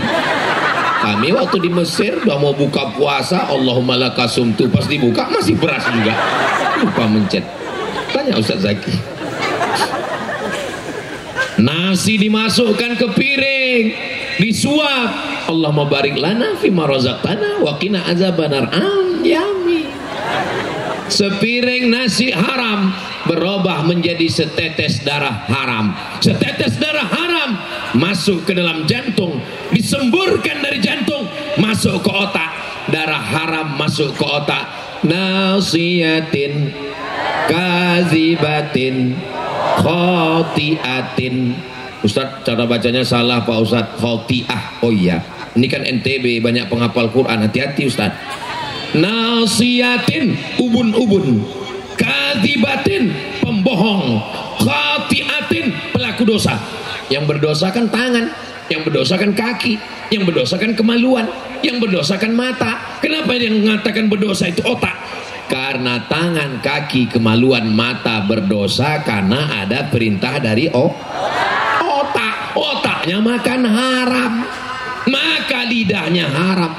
Kami waktu di Mesir udah mau buka puasa, Allahumma lakasumtu, pas dibuka masih beras juga, lupa mencet. Tanya Ustaz Zaki. Nasi dimasukkan ke piring, disuap. Allahumma barik lana fima razaqtana wa qina azabannar. Yami. Sepiring nasi haram berubah menjadi setetes darah haram. Setetes darah haram masuk ke dalam jantung, disemburkan dari jantung masuk ke otak. Darah haram masuk ke otak. Nasiyatin kazibatin khotiatin. Ustaz, cara bacanya salah Pak Ustaz. Khotiah. Oh iya, ini kan NTB banyak penghafal Quran, hati-hati Ustaz. Nasiyatin, ubun-ubun. Kadzibatin, pembohong. Khotiatin, pelaku dosa. Yang berdosa kan tangan, yang berdosa kan kaki, yang berdosa kan kemaluan, yang berdosa kan mata. Kenapa yang mengatakan berdosa itu otak? Karena tangan, kaki, kemaluan, mata berdosa karena ada perintah dari otak. Otaknya makan haram, maka lidahnya haram.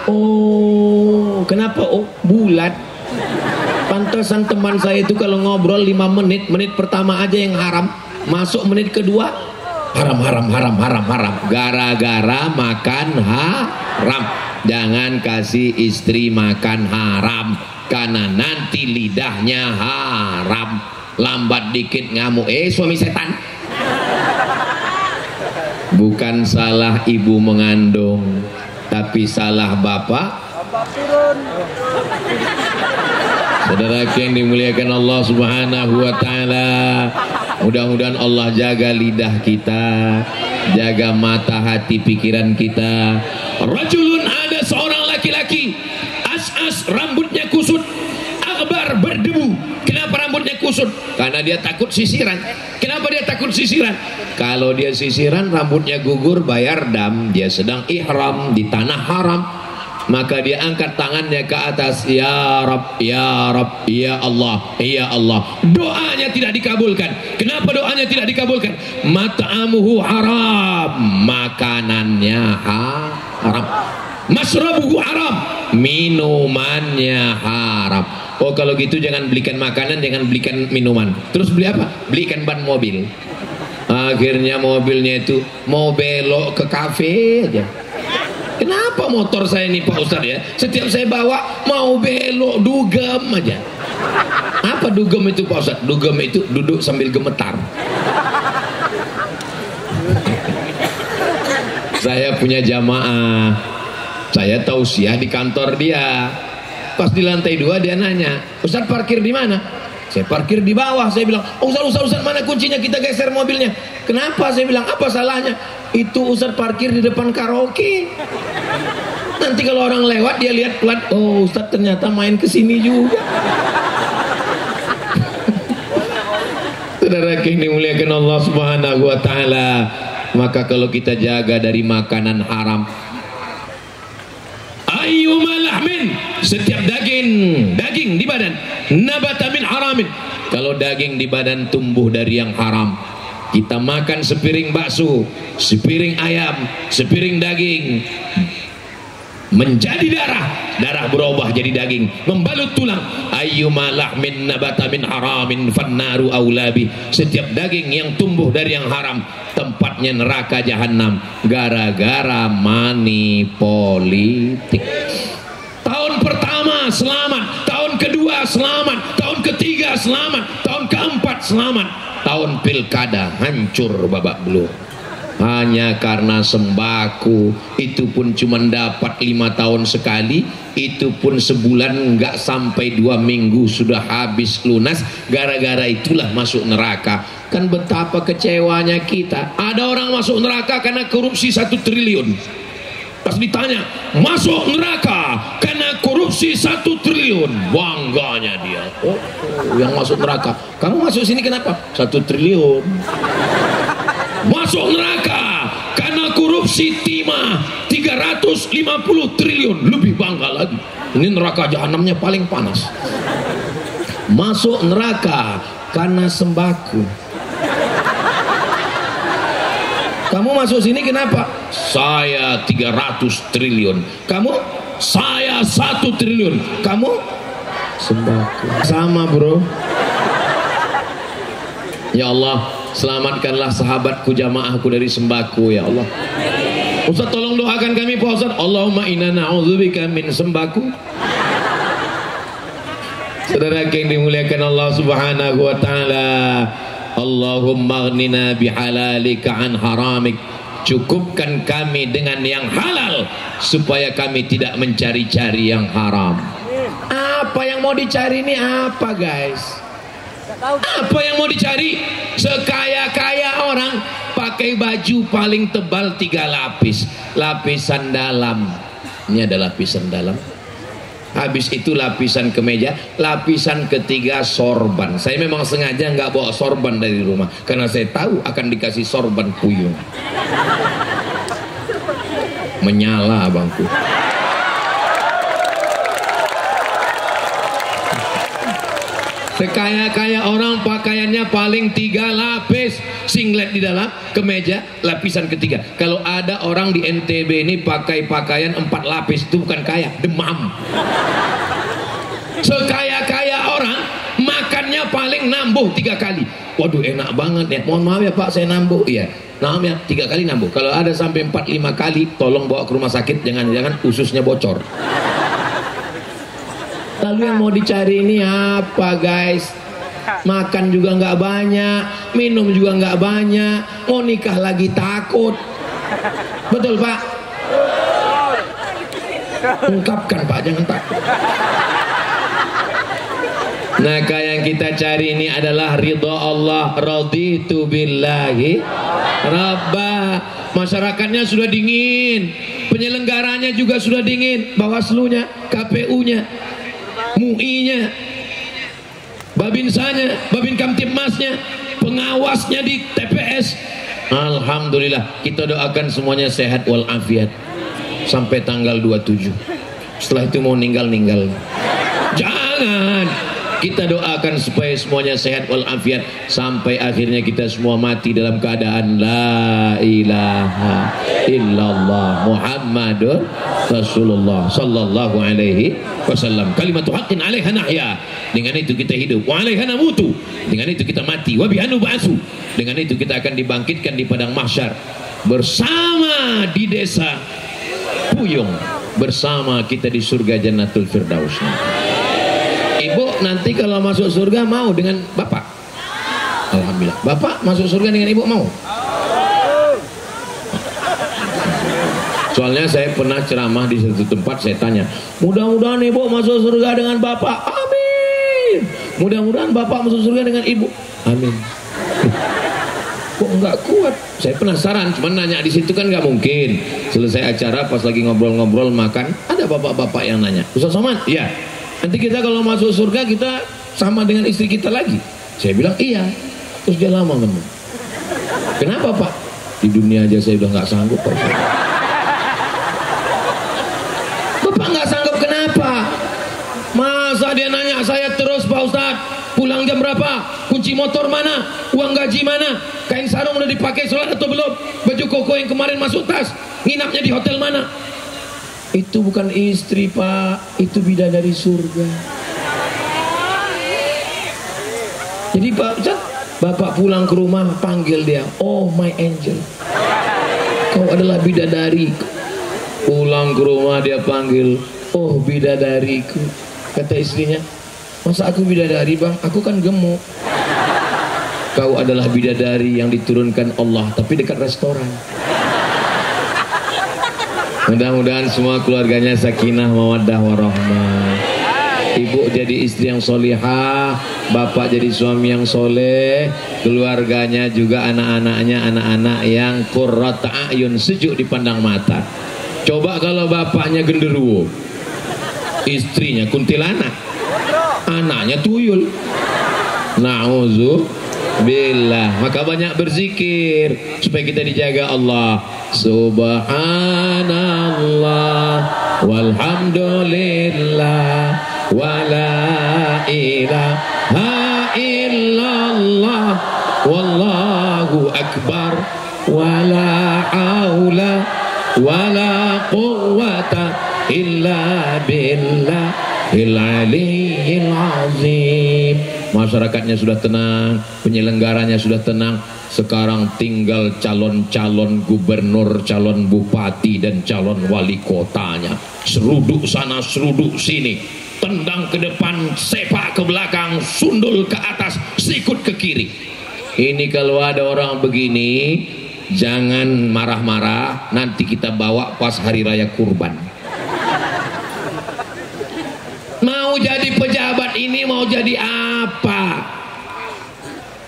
Oh, kenapa? Oh, bulat. Pantesan teman saya itu kalau ngobrol 5 menit, menit pertama aja yang haram, masuk menit kedua haram. Gara-gara makan haram. Jangan kasih istri makan haram, karena nanti lidahnya haram. Lambat dikit ngamuk, suami setan. Bukan salah ibu mengandung, tapi salah bapak. Saudara yang dimuliakan Allah Subhanahu wa taala, mudah-mudahan Allah jaga lidah kita, jaga mata hati pikiran kita. Rajulun, ada seorang laki-laki, as-as, rambutnya kusut, akbar, berdebu. Kenapa rambutnya kusut? Karena dia takut sisiran. Kenapa dia takut sisiran? Kalau dia sisiran rambutnya gugur, bayar dam, dia sedang ihram di tanah haram. Maka dia angkat tangannya ke atas, ya Rabb, ya Rabb, ya Allah, ya Allah. Doanya tidak dikabulkan. Kenapa doanya tidak dikabulkan? Mat'amuhu haram, makanannya haram. Masrabuhu haram, minumannya haram. Oh, kalau gitu jangan belikan makanan, jangan belikan minuman. Terus beli apa? Belikan ban mobil. Akhirnya mobilnya itu mau belok ke kafe aja. Kenapa motor saya ini Pak Ustadz ya, setiap saya bawa mau belok dugem aja. Apa dugem itu Pak Ustadz? Dugem itu duduk sambil gemetar. Saya punya jamaah, saya tausiah di kantor dia. Pas di lantai 2 dia nanya, Ustadz parkir di mana? Saya parkir di bawah. Saya bilang, Ustadz mana kuncinya, kita geser mobilnya. Kenapa? Saya bilang, apa salahnya? Itu Ustadz parkir di depan karaoke. Nanti kalau orang lewat dia lihat plat, oh Ustadz ternyata main kesini juga. Saudara yang dimuliakan Allah Subhanahu wa taala, maka kalau kita jaga dari makanan haram, ayyumalahmin, setiap daging di badan, nabata min haramin, kalau daging di badan tumbuh dari yang haram, kita makan sepiring bakso, sepiring ayam, sepiring daging, menjadi darah berubah jadi daging, membalut tulang. Ayyuma lahmin nabata min haramin fannaru aulabi, setiap daging yang tumbuh dari yang haram tempatnya neraka jahanam, gara-gara money politik. Tahun pertama selamat, tahun kedua selamat, tahun ketiga selamat, tahun keempat selamat, tahun pilkada hancur babak belur. Hanya karena sembako, itu pun cuma dapat 5 tahun sekali, itu pun sebulan nggak sampai 2 minggu sudah habis lunas. Gara-gara itulah masuk neraka. Kan betapa kecewanya kita. Ada orang masuk neraka karena korupsi 1 triliun. Pas ditanya, masuk neraka karena korupsi 1 triliun, bangganya dia. Oh, yang masuk neraka. Kamu masuk sini kenapa? 1 triliun. Masuk neraka karena korupsi timah 350 triliun, lebih bangga lagi. Ini neraka jahanamnya paling panas. Masuk neraka karena sembako. Kamu masuk sini kenapa? Saya 300 triliun. Kamu? Saya 1 triliun. Kamu? Sembako. Sama bro. Ya Allah, selamatkanlah sahabatku, jamaahku dari sembako ya Allah. Ustaz tolong doakan kami Pak Ustaz. Allahumma inna na'udzubika min sembako. Saudara yang dimuliakan Allah Subhanahu wa taala, Allahumma aghnina bihalalika an haramik. Cukupkan kami dengan yang halal supaya kami tidak mencari-cari yang haram. Apa yang mau dicari ini apa guys? Apa yang mau dicari? Sekaya-kaya orang pakai baju paling tebal 3 lapis, lapisan dalam, ini ada lapisan dalam, habis itu lapisan kemeja, lapisan ketiga sorban. Saya memang sengaja nggak bawa sorban dari rumah karena saya tahu akan dikasih sorban puyung, menyala abangku. Sekaya-kaya orang pakaiannya paling 3 lapis, singlet di dalam, kemeja, lapisan ketiga. Kalau ada orang di NTB ini pakai pakaian 4 lapis, itu bukan kaya, demam. Sekaya-kaya orang makannya paling nambuh 3 kali. waduh enak banget ya, mohon maaf ya Pak saya nambah. Iya, nah ya 3 kali nambah. Kalau ada sampai 4-5 kali tolong bawa ke rumah sakit, jangan-jangan ususnya bocor. Lalu yang mau dicari ini apa guys? Makan juga nggak banyak, minum juga nggak banyak, mau nikah lagi takut. Betul Pak? Ungkapkan Pak, jangan takut. Nah, yang kita cari ini adalah ridha Allah. Raditu billahi rabba. Masyarakatnya sudah dingin, penyelenggaranya juga sudah dingin, Bawaslu-nya, KPU-nya, MUI-nya, Babinsanya, Babin Kamtipmasnya, pengawasnya di TPS. Alhamdulillah, kita doakan semuanya sehat walafiat sampai tanggal 27. Setelah itu mau ninggal. Jangan, kita doakan supaya semuanya sehat walafiat sampai akhirnya kita semua mati dalam keadaan la ilaha illallah Muhammadur Rasulullah sallallahu alaihi wasallam. Kalimatu haqqin 'alaiha nahya. Dengan itu kita hidup. Wa 'alaiha namutu. Dengan itu kita mati. Wa biha nub'atsu. Dengan itu kita akan dibangkitkan di padang mahsyar bersama di desa Puyung, bersama kita di surga Jannatul Firdaus. Ibu nanti kalau masuk surga mau dengan Bapak? Alhamdulillah. Bapak masuk surga dengan Ibu mau? Soalnya saya pernah ceramah di satu tempat, saya tanya, mudah-mudahan Ibu masuk surga dengan Bapak. Amin. Mudah-mudahan Bapak masuk surga dengan Ibu. Amin. Kok nggak kuat? Saya penasaran, cuman nanya di situ kan nggak mungkin. Selesai acara pas lagi ngobrol-ngobrol makan, ada bapak-bapak yang nanya, Ustaz Somad, iya. Nanti kita kalau masuk surga kita sama dengan istri kita lagi. Saya bilang iya. Terus dia lama ngomong. Kenapa Pak? Di dunia aja saya udah nggak sanggup Pak. Bapak nggak sanggup kenapa? Masa dia nanya saya terus Pak Ustaz, pulang jam berapa? Kunci motor mana? Uang gaji mana? Kain sarung udah dipakai sholat atau belum? Baju koko yang kemarin masuk tas, nginapnya di hotel mana? Itu bukan istri Pak, itu bidadari surga. Jadi Pak Ustaz, Bapak pulang ke rumah panggil dia, oh my angel, kau adalah bidadari. Pulang ke rumah dia panggil, oh bidadariku. Kata istrinya, masa aku bidadari Bang, aku kan gemuk. Kau adalah bidadari yang diturunkan Allah, tapi dekat restoran. Mudah-mudahan semua keluarganya sakinah mawaddah warahmah. Ibu jadi istri yang solihah, bapak jadi suami yang soleh, keluarganya juga anak-anaknya anak-anak yang qurrat a'yun, sejuk dipandang mata. Coba kalau bapaknya genderuwo, istrinya kuntilanak, anaknya tuyul, na'udzubillah. Maka banyak berzikir supaya kita dijaga Allah. Subhanallah walhamdulillah wala ilaha illallah wallahu akbar wala haula wala quwwata illa billahil aliyyil azim. Masyarakatnya sudah tenang, penyelenggaranya sudah tenang. Sekarang tinggal calon-calon gubernur, calon bupati dan calon wali kotanya. Seruduk sana, seruduk sini, tendang ke depan, sepak ke belakang, sundul ke atas, sikut ke kiri. Ini kalau ada orang begini, jangan marah-marah, nanti kita bawa pas hari raya kurban. Mau jadi pejabat ini mau jadi apa?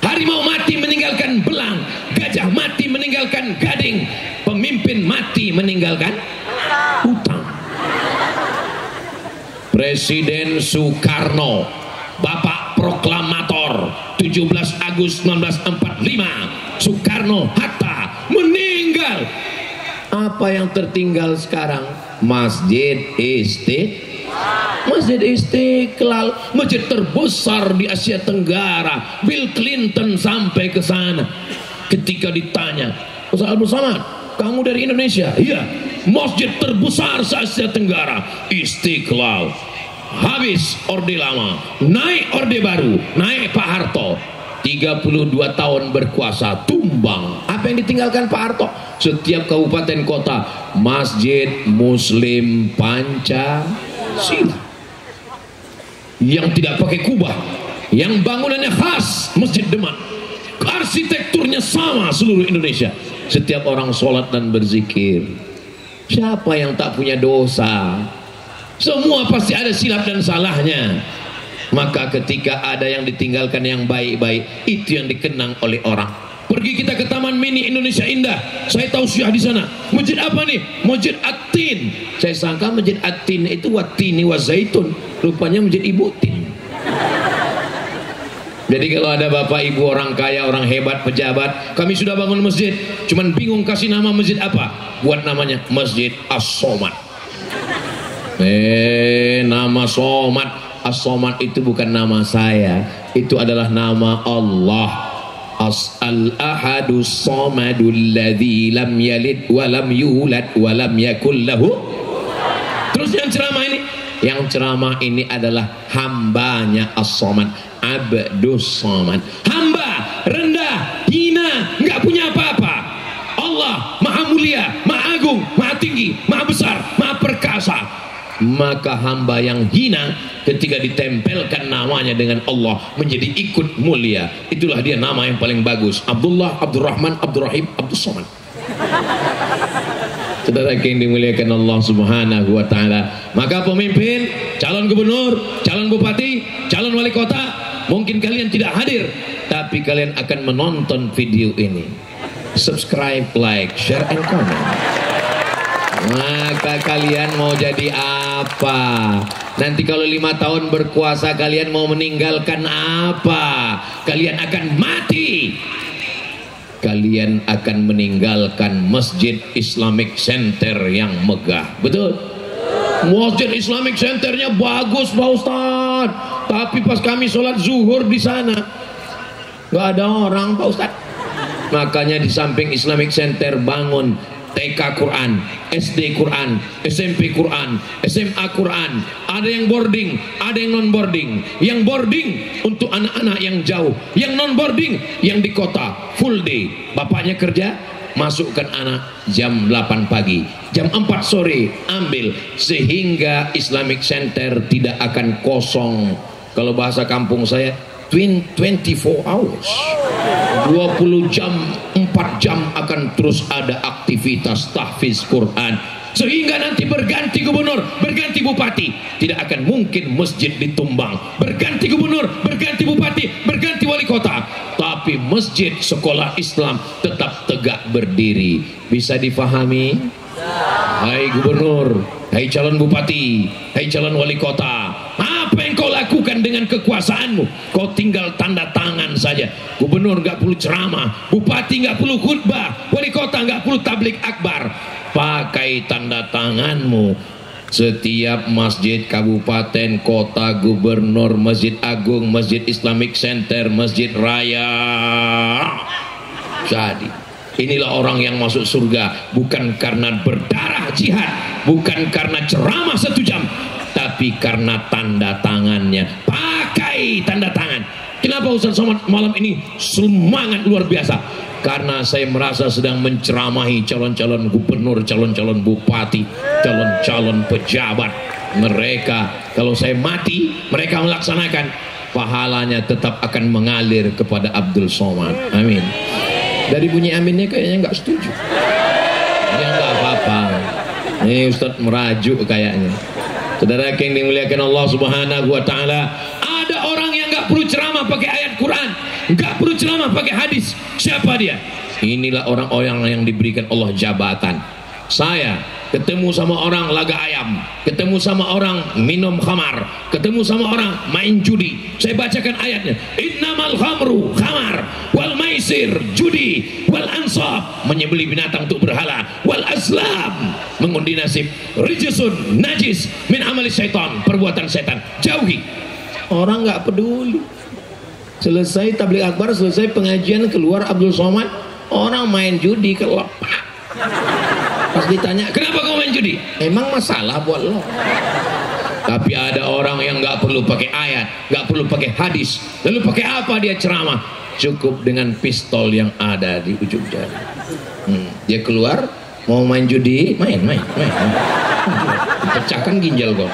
Harimau mati meninggalkan belang, gajah mati meninggalkan gading, pemimpin mati meninggalkan hutang. Presiden Soekarno, Bapak Proklamator, 17 Agustus 1945, Soekarno-Hatta meninggal. Apa yang tertinggal sekarang? Masjid Istiqlal, masjid terbesar di Asia Tenggara. Bill Clinton sampai ke sana. Ketika ditanya, Ustaz Abdul Somad, kamu dari Indonesia? Iya. Masjid terbesar se Asia Tenggara, Istiqlal. Habis Orde Lama, naik Orde Baru, naik Pak Harto. 32 tahun berkuasa, tumbang. Apa yang ditinggalkan Pak Harto? Setiap kabupaten kota masjid Muslim Pancasila yang tidak pakai kubah, yang bangunannya khas Masjid Demak, arsitekturnya sama seluruh Indonesia. Setiap orang sholat dan berzikir. Siapa yang tak punya dosa? Semua pasti ada silap dan salahnya. Maka ketika ada yang ditinggalkan yang baik-baik, itu yang dikenang oleh orang. Pergi kita ke Taman Mini Indonesia Indah, saya tahu syah di sana. Masjid apa nih? Masjid At-Tin. Saya sangka Masjid At-Tin itu Wat-Tini wa Zaitun, rupanya Masjid Ibu Tin. Jadi kalau ada bapak ibu orang kaya, orang hebat, pejabat, kami sudah bangun masjid, cuman bingung kasih nama masjid apa, buat namanya Masjid As-Somad. Nama Somad, As-Somad itu bukan nama saya, itu adalah nama Allah. Al-ahadus somadul ladzi lam yalid wa lam yulad wa lam yakul lahu. Terus yang ceramah ini adalah hambanya As-Somad, Abdus Somad. Hamba rendah, hina, nggak punya apa-apa. Allah maha mulia, maha agung, maha tinggi, maha besar, maha perkasa. Maka hamba yang hina ketika ditempelkan namanya dengan Allah menjadi ikut mulia. Itulah dia nama yang paling bagus, Abdullah, Abdurrahman, Abdurrahim, Abdus Somad. Saudara yang dimuliakan Allah Subhanahu wa taala. Maka pemimpin, calon gubernur, calon bupati, calon wali kota, mungkin kalian tidak hadir, tapi kalian akan menonton video ini. Subscribe, like, share, and comment. Maka kalian mau jadi apa? Nanti kalau 5 tahun berkuasa kalian mau meninggalkan apa? Kalian akan mati. Kalian akan meninggalkan Masjid Islamic Center yang megah. Betul? Masjid Islamic Centernya bagus Pak Ustadz, tapi pas kami sholat zuhur di sana nggak ada orang Pak Ustadz. Makanya di samping Islamic Center bangun TK Quran, SD Quran, SMP Quran, SMA Quran. Ada yang boarding, ada yang non boarding. Yang boarding untuk anak-anak yang jauh, yang non boarding yang di kota full day. Bapaknya kerja, masukkan anak jam 8 pagi, jam 4 sore ambil, sehingga Islamic Center tidak akan kosong. Kalau bahasa kampung saya 24 hours, 20 jam, 4 jam akan terus ada aktivitas tahfiz Quran, sehingga nanti berganti gubernur, berganti bupati, tidak akan mungkin masjid ditumbang. Berganti gubernur, berganti bupati, berganti wali kota, tapi masjid sekolah Islam tetap tegak berdiri. Bisa difahami? Hai gubernur, hai calon bupati, hai calon wali kota, apa yang kau lakukan dengan kekuasaanmu? Kau tinggal tanda tangan saja. Gubernur nggak perlu ceramah, bupati nggak perlu khutbah, wali kota nggak perlu tablik akbar. Pakai tanda tanganmu. Setiap masjid kabupaten, kota, gubernur, masjid agung, masjid Islamic Center, masjid raya. Jadi inilah orang yang masuk surga, bukan karena berdarah jihad, bukan karena ceramah 1 jam, tapi karena tanda tangannya. Pakai tanda tangan. Kenapa Ustaz Somad malam ini semangat luar biasa? Karena saya merasa sedang menceramahi calon-calon gubernur, calon-calon bupati, calon-calon pejabat. Mereka kalau saya mati, mereka melaksanakan, pahalanya tetap akan mengalir kepada Abdul Somad. Amin. Dari bunyi aminnya kayaknya nggak setuju. Ya nggak apa-apa. Ini Ustadz merajuk kayaknya. Saudara yang dimuliakan Allah Subhanahu wa taala, ada orang yang nggak perlu ceramah pakai ayat Quran, nggak perlu ceramah pakai hadis. Siapa dia? Inilah orang-orang yang diberikan Allah jabatan. Saya ketemu sama orang laga ayam, ketemu sama orang minum khamar, ketemu sama orang main judi, saya bacakan ayatnya, innamal khamru khamar wal maisir judi wal ansab menyembelih binatang untuk berhala, wal aslam mengundi nasib, rijsun najis min amali syaitan perbuatan setan, jauhi. Orang nggak peduli. Selesai tabligh akbar, selesai pengajian, keluar Abdul Somad, orang main judi kelop. Pas ditanya, kenapa kau main judi? Emang masalah buat lo? Tapi ada orang yang nggak perlu pakai ayat, nggak perlu pakai hadis. Lalu pakai apa dia ceramah? Cukup dengan pistol yang ada di ujung jari. Dia keluar mau main judi, main. Pecahkan ginjal kok.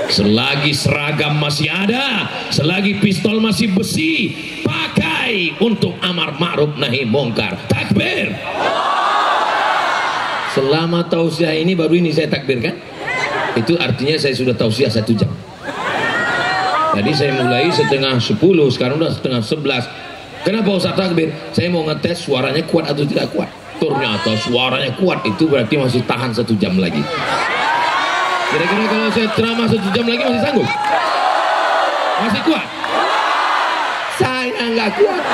Selagi seragam masih ada, selagi pistol masih besi, pakai untuk amar ma'ruf nahi mungkar. Takbir. Selama tausiah ini baru ini saya takbirkan. Itu artinya saya sudah tausiah 1 jam. Tadi saya mulai setengah 10, sekarang udah setengah 11. Kenapa Ustaz takbir? Saya mau ngetes suaranya kuat atau tidak kuat. Ternyata suaranya kuat, itu berarti masih tahan 1 jam lagi. Kira-kira kalau saya ceramah 1 jam lagi masih sanggup? Masih kuat? Saya nggak kuat.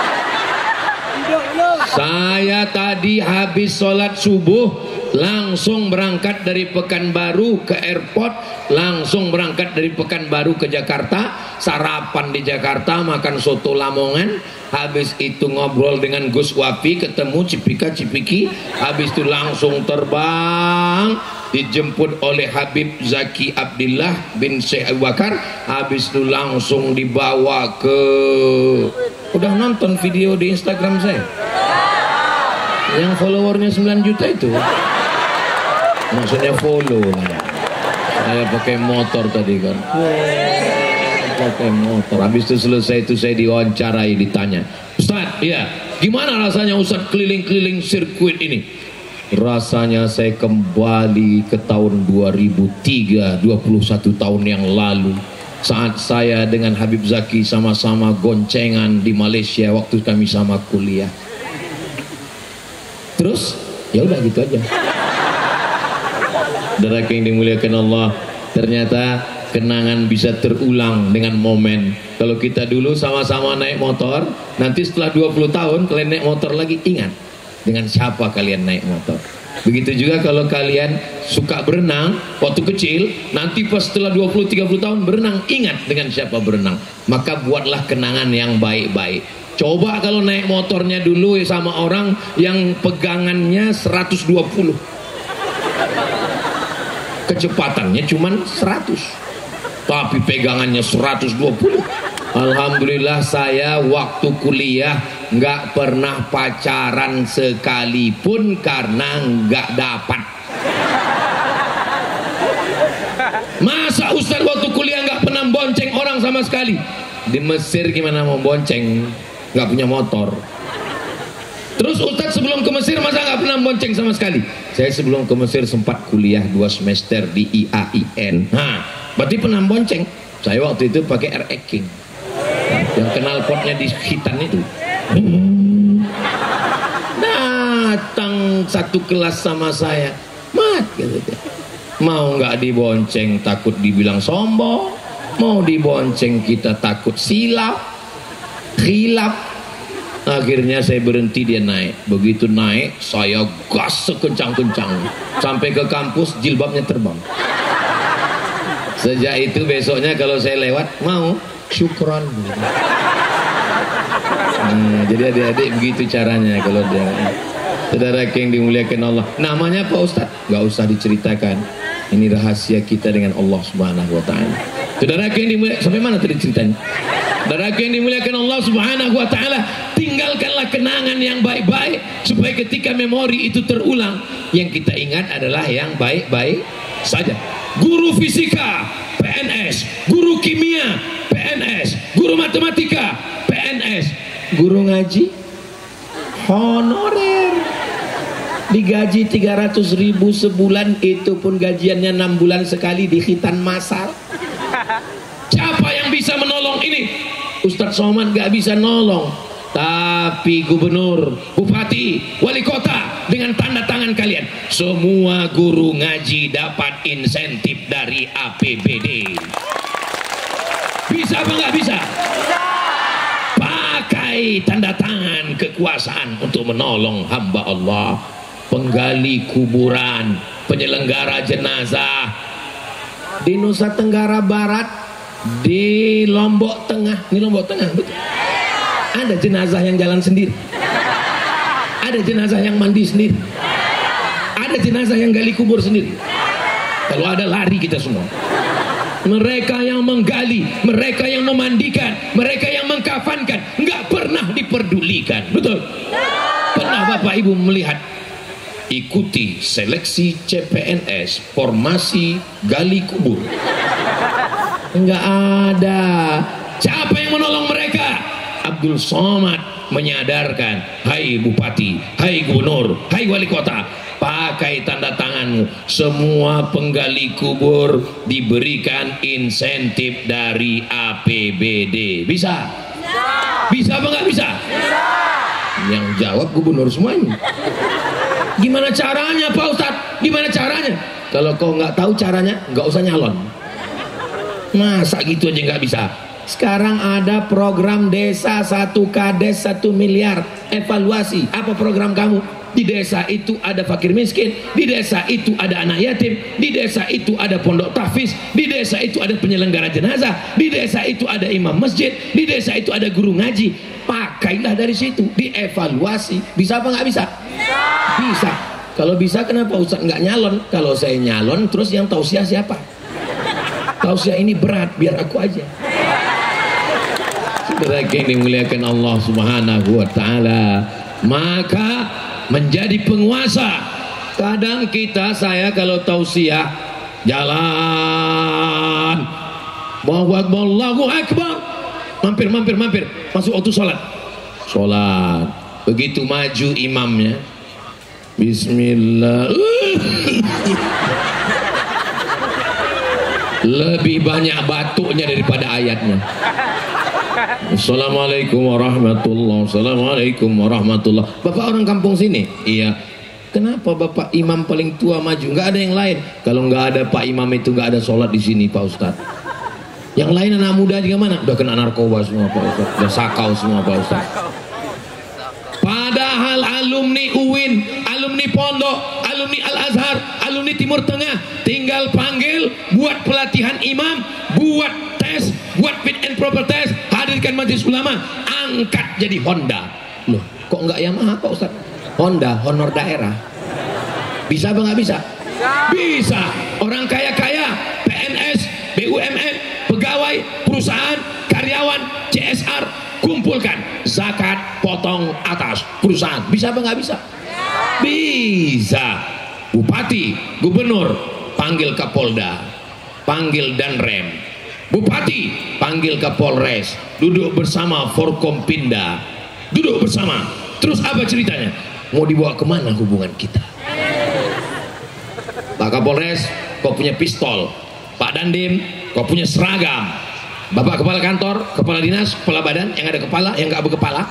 Saya tadi habis sholat subuh langsung berangkat dari Pekanbaru ke airport, langsung berangkat dari Pekanbaru ke Jakarta, sarapan di Jakarta, makan soto Lamongan, habis itu ngobrol dengan Gus Wafi, ketemu Cipika-Cipiki, habis itu langsung terbang, dijemput oleh Habib Zaki Abdillah bin Syekh Abu Bakar, habis itu langsung dibawa ke, udah nonton video di Instagram saya yang followernya 9 juta itu, maksudnya follow. Saya pakai motor tadi kan, pakai motor. Habis itu selesai itu saya diwawancarai, ditanya, Ustaz, ya gimana rasanya Ustaz keliling-keliling sirkuit ini? Rasanya saya kembali ke tahun 2003, 21 tahun yang lalu, saat saya dengan Habib Zaki sama-sama goncengan di Malaysia waktu kami sama kuliah. Terus ya udah gitu aja. Saudara yang dimuliakan Allah, ternyata kenangan bisa terulang dengan momen. Kalau kita dulu sama-sama naik motor, nanti setelah 20 tahun kalian naik motor lagi, ingat dengan siapa kalian naik motor. Begitu juga kalau kalian suka berenang waktu kecil, nanti pas setelah 20-30 tahun berenang, ingat dengan siapa berenang. Maka buatlah kenangan yang baik-baik. Coba kalau naik motornya dulu sama orang yang pegangannya 120, kecepatannya cuman 100, tapi pegangannya 120. Alhamdulillah saya waktu kuliah nggak pernah pacaran sekalipun karena nggak dapat. Masa Ustaz waktu kuliah nggak pernah bonceng orang sama sekali? Di Mesir gimana mau bonceng? Nggak punya motor. Terus Ustaz sebelum ke Mesir masa nggak pernah bonceng sama sekali? Saya sebelum ke Mesir sempat kuliah 2 semester di IAIN. Nah, berarti pernah bonceng. Saya waktu itu pakai RX King, yang knalpotnya di hitan itu. Datang satu kelas sama saya, Mat, gitu. Mau nggak dibonceng takut dibilang sombong, mau dibonceng kita takut silap, khilaf. Akhirnya saya berhenti, dia naik. Begitu naik saya gas sekencang-kencang sampai ke kampus jilbabnya terbang. Sejak itu besoknya kalau saya lewat, mau syukron. Jadi adik-adik begitu caranya kalau dia. Saudara yang dimuliakan Allah, namanya Pak Ustaz nggak usah diceritakan, ini rahasia kita dengan Allah Subhanahu Wa Taala. Saudara yang dimuliakan, sampai mana tadi ceritanya? Saudara yang dimuliakan Allah Subhanahu Wa Taala, tinggalkanlah kenangan yang baik-baik supaya ketika memori itu terulang, yang kita ingat adalah yang baik-baik saja. Guru fisika PNS, guru kimia PNS, guru matematika PNS, guru ngaji honorer digaji 300.000 sebulan, itu pun gajiannya 6 bulan sekali di khitan masal. Siapa yang bisa menolong ini? Ustadz Somad gak bisa nolong, tapi gubernur, bupati, wali kota dengan tanda tangan kalian, semua guru ngaji dapat insentif dari APBD. Bisa apa nggak bisa? Pakai tanda tangan kekuasaan untuk menolong hamba Allah, penggali kuburan, penyelenggara jenazah di Nusa Tenggara Barat, di Lombok Tengah. Ini Lombok Tengah, betul. Ada jenazah yang jalan sendiri, ada jenazah yang mandi sendiri, ada jenazah yang gali kubur sendiri, Kalau ada lari kita semua. Mereka yang menggali, mereka yang memandikan, mereka yang mengkafankan, nggak pernah diperdulikan. Betul? Pernah Bapak Ibu melihat ikuti seleksi CPNS formasi gali kubur? Nggak ada. Siapa yang menolong mereka? Abdul Somad menyadarkan, hai bupati, hai gubernur, hai wali kota, pakai tanda tanganmu, semua penggali kubur diberikan insentif dari APBD. Bisa? Bisa apa nggak bisa? Yang jawab gubernur semuanya. Gimana caranya Pak Ustadz? Gimana caranya? Kalau kau nggak tahu caranya, nggak usah nyalon. Masa gitu aja nggak bisa? Sekarang ada program desa 1 kades 1 miliar. Evaluasi, apa program kamu? Di desa itu ada fakir miskin, di desa itu ada anak yatim, di desa itu ada pondok tahfiz, di desa itu ada penyelenggara jenazah, di desa itu ada imam masjid, di desa itu ada guru ngaji. Pakailah dari situ, dievaluasi. Bisa apa nggak bisa? Bisa. Kalau bisa kenapa Ustaz nggak nyalon? Kalau saya nyalon terus yang tausiah siapa? Tausiah ini berat, biar aku aja. Saudara yang dimuliakan Allah Subhanahu wa taala, maka menjadi penguasa. Kadang saya kalau tausiah jalan Allahu Akbar, mampir masuk waktu sholat. Begitu maju imamnya, Bismillah, lebih banyak batuknya daripada ayatnya. Assalamualaikum warahmatullahi wabarakatuh. Assalamualaikum warahmatullahi wabarakatuh. Bapak orang kampung sini? Iya. Kenapa Bapak imam paling tua maju? Nggak ada yang lain. Kalau nggak ada Pak Imam itu nggak ada sholat di sini Pak Ustadz. Yang lain anak muda juga mana? Udah kena narkoba semua Pak Ustadz. Udah sakau semua Pak Ustadz. Padahal alumni UIN, alumni Pondok, alumni Al-Azhar, alumni Timur Tengah tinggal panggil, buat pelatihan imam, buat tes, buat fit and proper test, hadirkan majelis ulama, angkat jadi Honda. Loh, kok nggak Yamaha Pak Ustadz? Honda, honor daerah. Bisa apa nggak bisa? Bisa. Orang kaya-kaya, PNS, BUMN, pegawai, perusahaan, karyawan, CSR, kumpulkan zakat, potong atas perusahaan. Bisa apa nggak bisa? Bisa. Bupati, gubernur, panggil Kapolda, panggil Danrem. Bupati, panggil Kapolres, duduk bersama Forkompinda, duduk bersama. Terus apa ceritanya? Mau dibawa kemana hubungan kita? Pak Kapolres, kau punya pistol. Pak Dandim, kau punya seragam. Bapak kepala kantor, kepala dinas, kepala badan, yang ada kepala, yang nggak berkepala.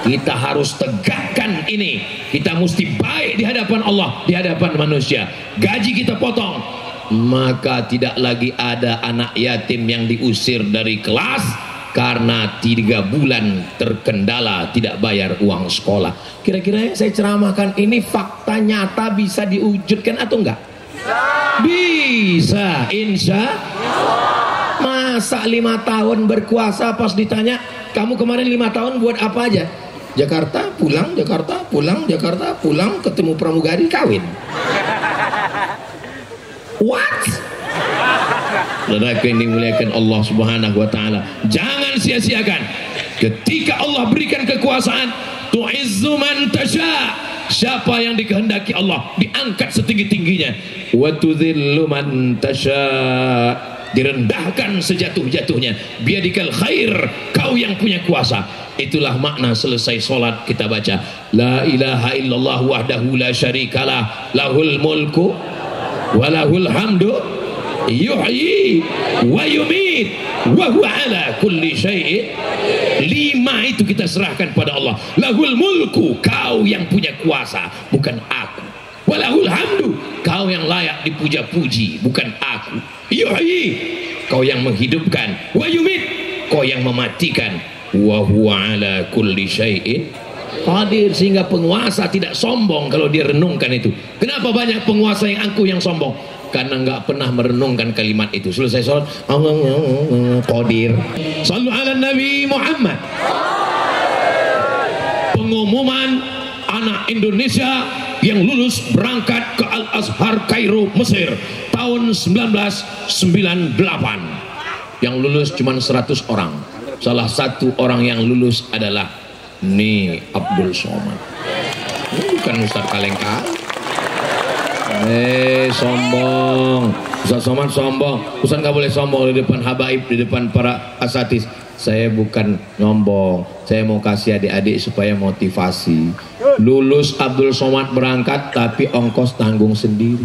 Kita harus tegakkan ini. Kita mesti baik di hadapan Allah, di hadapan manusia. Gaji kita potong, maka tidak lagi ada anak yatim yang diusir dari kelas karena 3 bulan terkendala tidak bayar uang sekolah. Kira-kira saya ceramahkan ini fakta nyata bisa diwujudkan atau enggak? Bisa, insya Allah. Masa 5 tahun berkuasa pas ditanya, kamu kemarin 5 tahun buat apa aja? Jakarta pulang, Jakarta pulang, Jakarta pulang, ketemu pramugari, kawin. What? Saudara yang dimuliakan Allah Subhanahu wa taala, jangan sia-siakan ketika Allah berikan kekuasaan. Tu'izzu man tasha, siapa yang dikehendaki Allah diangkat setinggi-tingginya. Wa tudzillu man tasha, direndahkan sejatuh-jatuhnya. Biadikal khair, kau yang punya kuasa. Itulah makna selesai sholat kita baca la ilaha illallah wahdahu la syarikalah, lahul mulku walahul hamdu yuhyi wa yumit wa huwa ala kulli syai'in. 5 itu kita serahkan pada Allah. Lahul mulku, kau yang punya kuasa, bukan aku. Walahul hamdu, kau yang layak dipuja-puji, bukan aku. Yuhyi, kau yang menghidupkan. Wa yumit, kau yang mematikan. Wa huwa ala kulli syai'in qadir. Sehingga penguasa tidak sombong kalau dia renungkan itu. Kenapa banyak penguasa yang angkuh yang sombong? Karena nggak pernah merenungkan kalimat itu. Selesai sholat, qadir. Sallu ala Nabi Muhammad. Pengumuman anak Indonesia yang lulus berangkat ke Al-Azhar Kairo, Mesir tahun 1998. Yang lulus cuma 100 orang. Salah satu orang yang lulus adalah Ni Abdul Somad. Ini bukan Ustaz Kalengka. Sombong. Ustaz Somad sombong. Ustaz nggak boleh sombong di depan habaib, di depan para asatis. Saya bukan nyombong, saya mau kasih adik-adik supaya motivasi. Lulus Abdul Somad berangkat, tapi ongkos tanggung sendiri.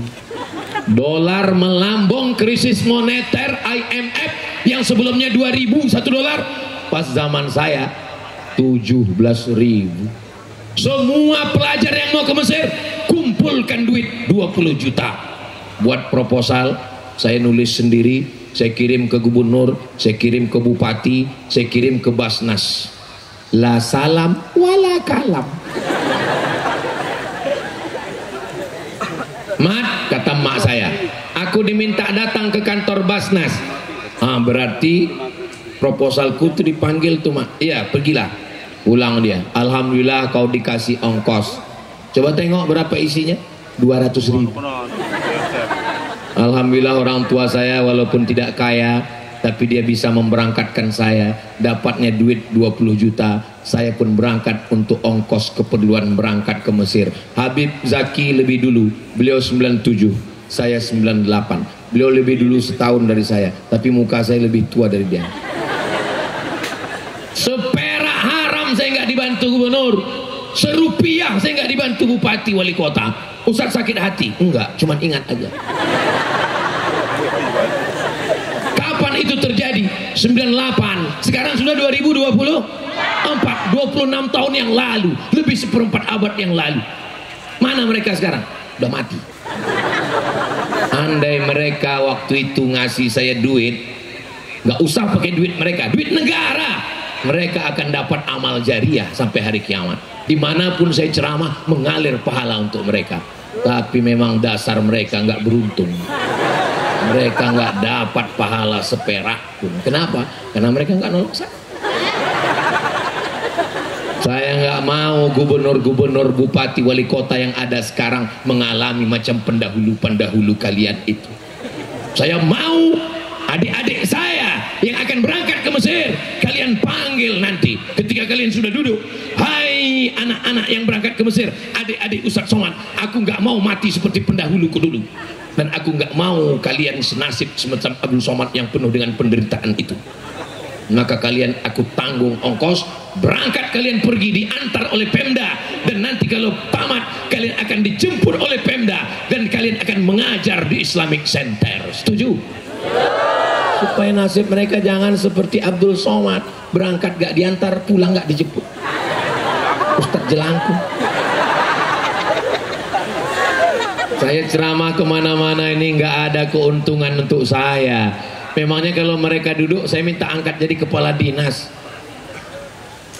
Dolar melambung, krisis moneter IMF yang sebelumnya 2.000 1 dolar, pas zaman saya 17.000. Semua pelajar yang mau ke Mesir kumpulkan duit 20 juta buat proposal. Saya nulis sendiri, saya kirim ke gubernur, saya kirim ke bupati, saya kirim ke Basnas. La salam wala kalam. Mat, kata mak saya, aku diminta datang ke kantor Basnas. Berarti proposalku itu dipanggil tuh mak. Iya, pergilah. Pulang dia. Alhamdulillah kau dikasih ongkos. Coba tengok berapa isinya? 200.000. Alhamdulillah orang tua saya walaupun tidak kaya, tapi dia bisa memberangkatkan saya. Dapatnya duit 20 juta. Saya pun berangkat untuk ongkos keperluan berangkat ke Mesir. Habib Zaki lebih dulu, beliau 97, saya 98. Beliau lebih dulu setahun dari saya, tapi muka saya lebih tua dari dia. Seperak haram saya nggak dibantu gubernur, serupiah saya nggak dibantu bupati wali kota. Ustaz sakit hati? Enggak, cuman ingat aja. Kapan itu terjadi? 98. Sekarang sudah 2024, 26 tahun yang lalu, lebih seperempat abad yang lalu. Mana mereka sekarang? Udah mati. Andai mereka waktu itu ngasih saya duit, nggak usah pakai duit mereka, duit negara, mereka akan dapat amal jariah sampai hari kiamat. Dimanapun saya ceramah, mengalir pahala untuk mereka. Tapi memang dasar mereka nggak beruntung. Mereka nggak dapat pahala seperak pun. Kenapa? Karena mereka nggak nolong saya. Saya nggak mau gubernur-gubernur, bupati, wali kota yang ada sekarang mengalami macam pendahulu-pendahulu kalian itu. Saya mau adik-adik saya yang akan berangkat ke Mesir, kalian panggil nanti ketika kalian sudah duduk. Hai anak-anak yang berangkat ke Mesir, adik-adik Ustaz Somad, aku nggak mau mati seperti pendahuluku dulu. Dan aku nggak mau kalian senasib semacam Abdul Somad yang penuh dengan penderitaan itu. Maka kalian aku tanggung ongkos, berangkat kalian pergi diantar oleh Pemda, dan nanti kalau tamat kalian akan dijemput oleh Pemda dan kalian akan mengajar di Islamic Center. Setuju? Supaya nasib mereka jangan seperti Abdul Somad, berangkat gak diantar, pulang gak dijemput. Ustadz jelangkung. Saya ceramah kemana-mana ini gak ada keuntungan untuk saya. Memangnya kalau mereka duduk saya minta angkat jadi kepala dinas.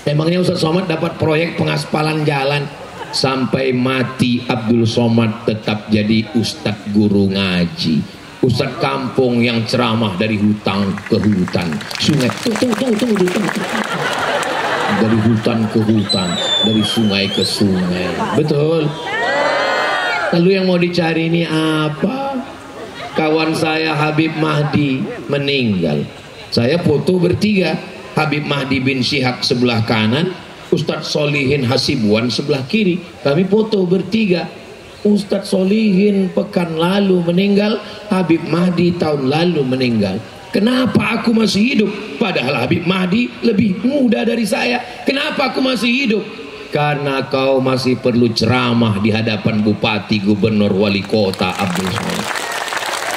Memangnya Ustadz Somad dapat proyek pengaspalan jalan. Sampai mati Abdul Somad tetap jadi Ustadz guru ngaji, Ustadz kampung yang ceramah dari hutan ke hutan, sungai dari hutan ke hutan, dari sungai ke sungai. Betul. Lalu yang mau dicari ini apa? Kawan saya Habib Mahdi meninggal. Saya foto bertiga, Habib Mahdi bin Syihab sebelah kanan, Ustadz Solihin Hasibuan sebelah kiri. Kami foto bertiga. Ustadz Solihin pekan lalu meninggal, Habib Mahdi tahun lalu meninggal. Kenapa aku masih hidup? Padahal Habib Mahdi lebih muda dari saya. Kenapa aku masih hidup? Karena kau masih perlu ceramah di hadapan bupati, gubernur, wali kota Abdul Somad.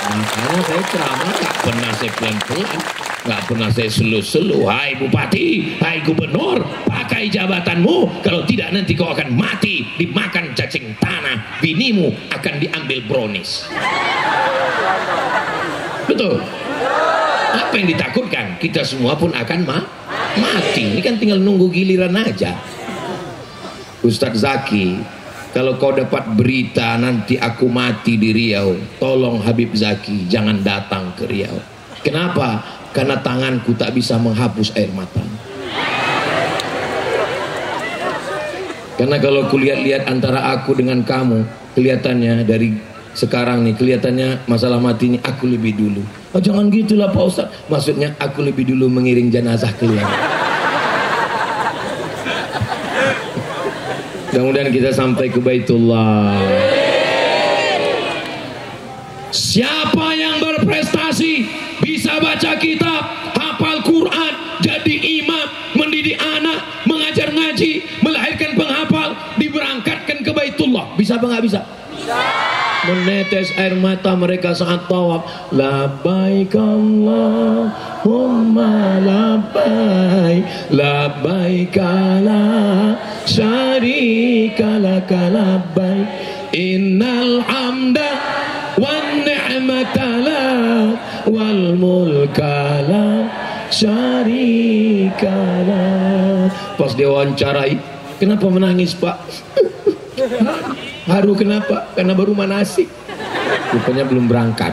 Makanya saya ceramah gak pernah saya pelan-pelan, gak pernah saya selu-selu. Hai bupati, hai gubernur, pakai jabatanmu, kalau tidak nanti kau akan mati dimakan cacing tanah, binimu akan diambil brownies. Betul. Apa yang ditakutkan? Kita semua pun akan mati. Ini kan tinggal nunggu giliran aja. Ustadz Zaki, kalau kau dapat berita nanti aku mati di Riau, tolong Habib Zaki jangan datang ke Riau. Kenapa? Karena tanganku tak bisa menghapus air mata. Karena kalau kulihat-lihat antara aku dengan kamu, kelihatannya dari sekarang nih, kelihatannya masalah mati ini aku lebih dulu. Oh jangan gitulah Pak Ustaz. Maksudnya aku lebih dulu mengiring jenazah kalian. Mudah-mudahan kita sampai ke Baitullah. Siapa yang berprestasi, bisa baca kitab, hafal Quran, jadi imam, mendidik anak, mengajar ngaji, melahirkan penghafal, diberangkatkan ke Baitullah. Bisa apa nggak bisa? Bisa. Menetes air mata mereka saat tawaf. Labbaik Allahumma labbaik, labbaik la syarika laka labbaik, innal hamda wan ni'mata lak wal mulka la syarika lak. Pas dia wawancarai, kenapa menangis Pak? Haru kenapa? Karena baru manasik. Rupanya belum berangkat.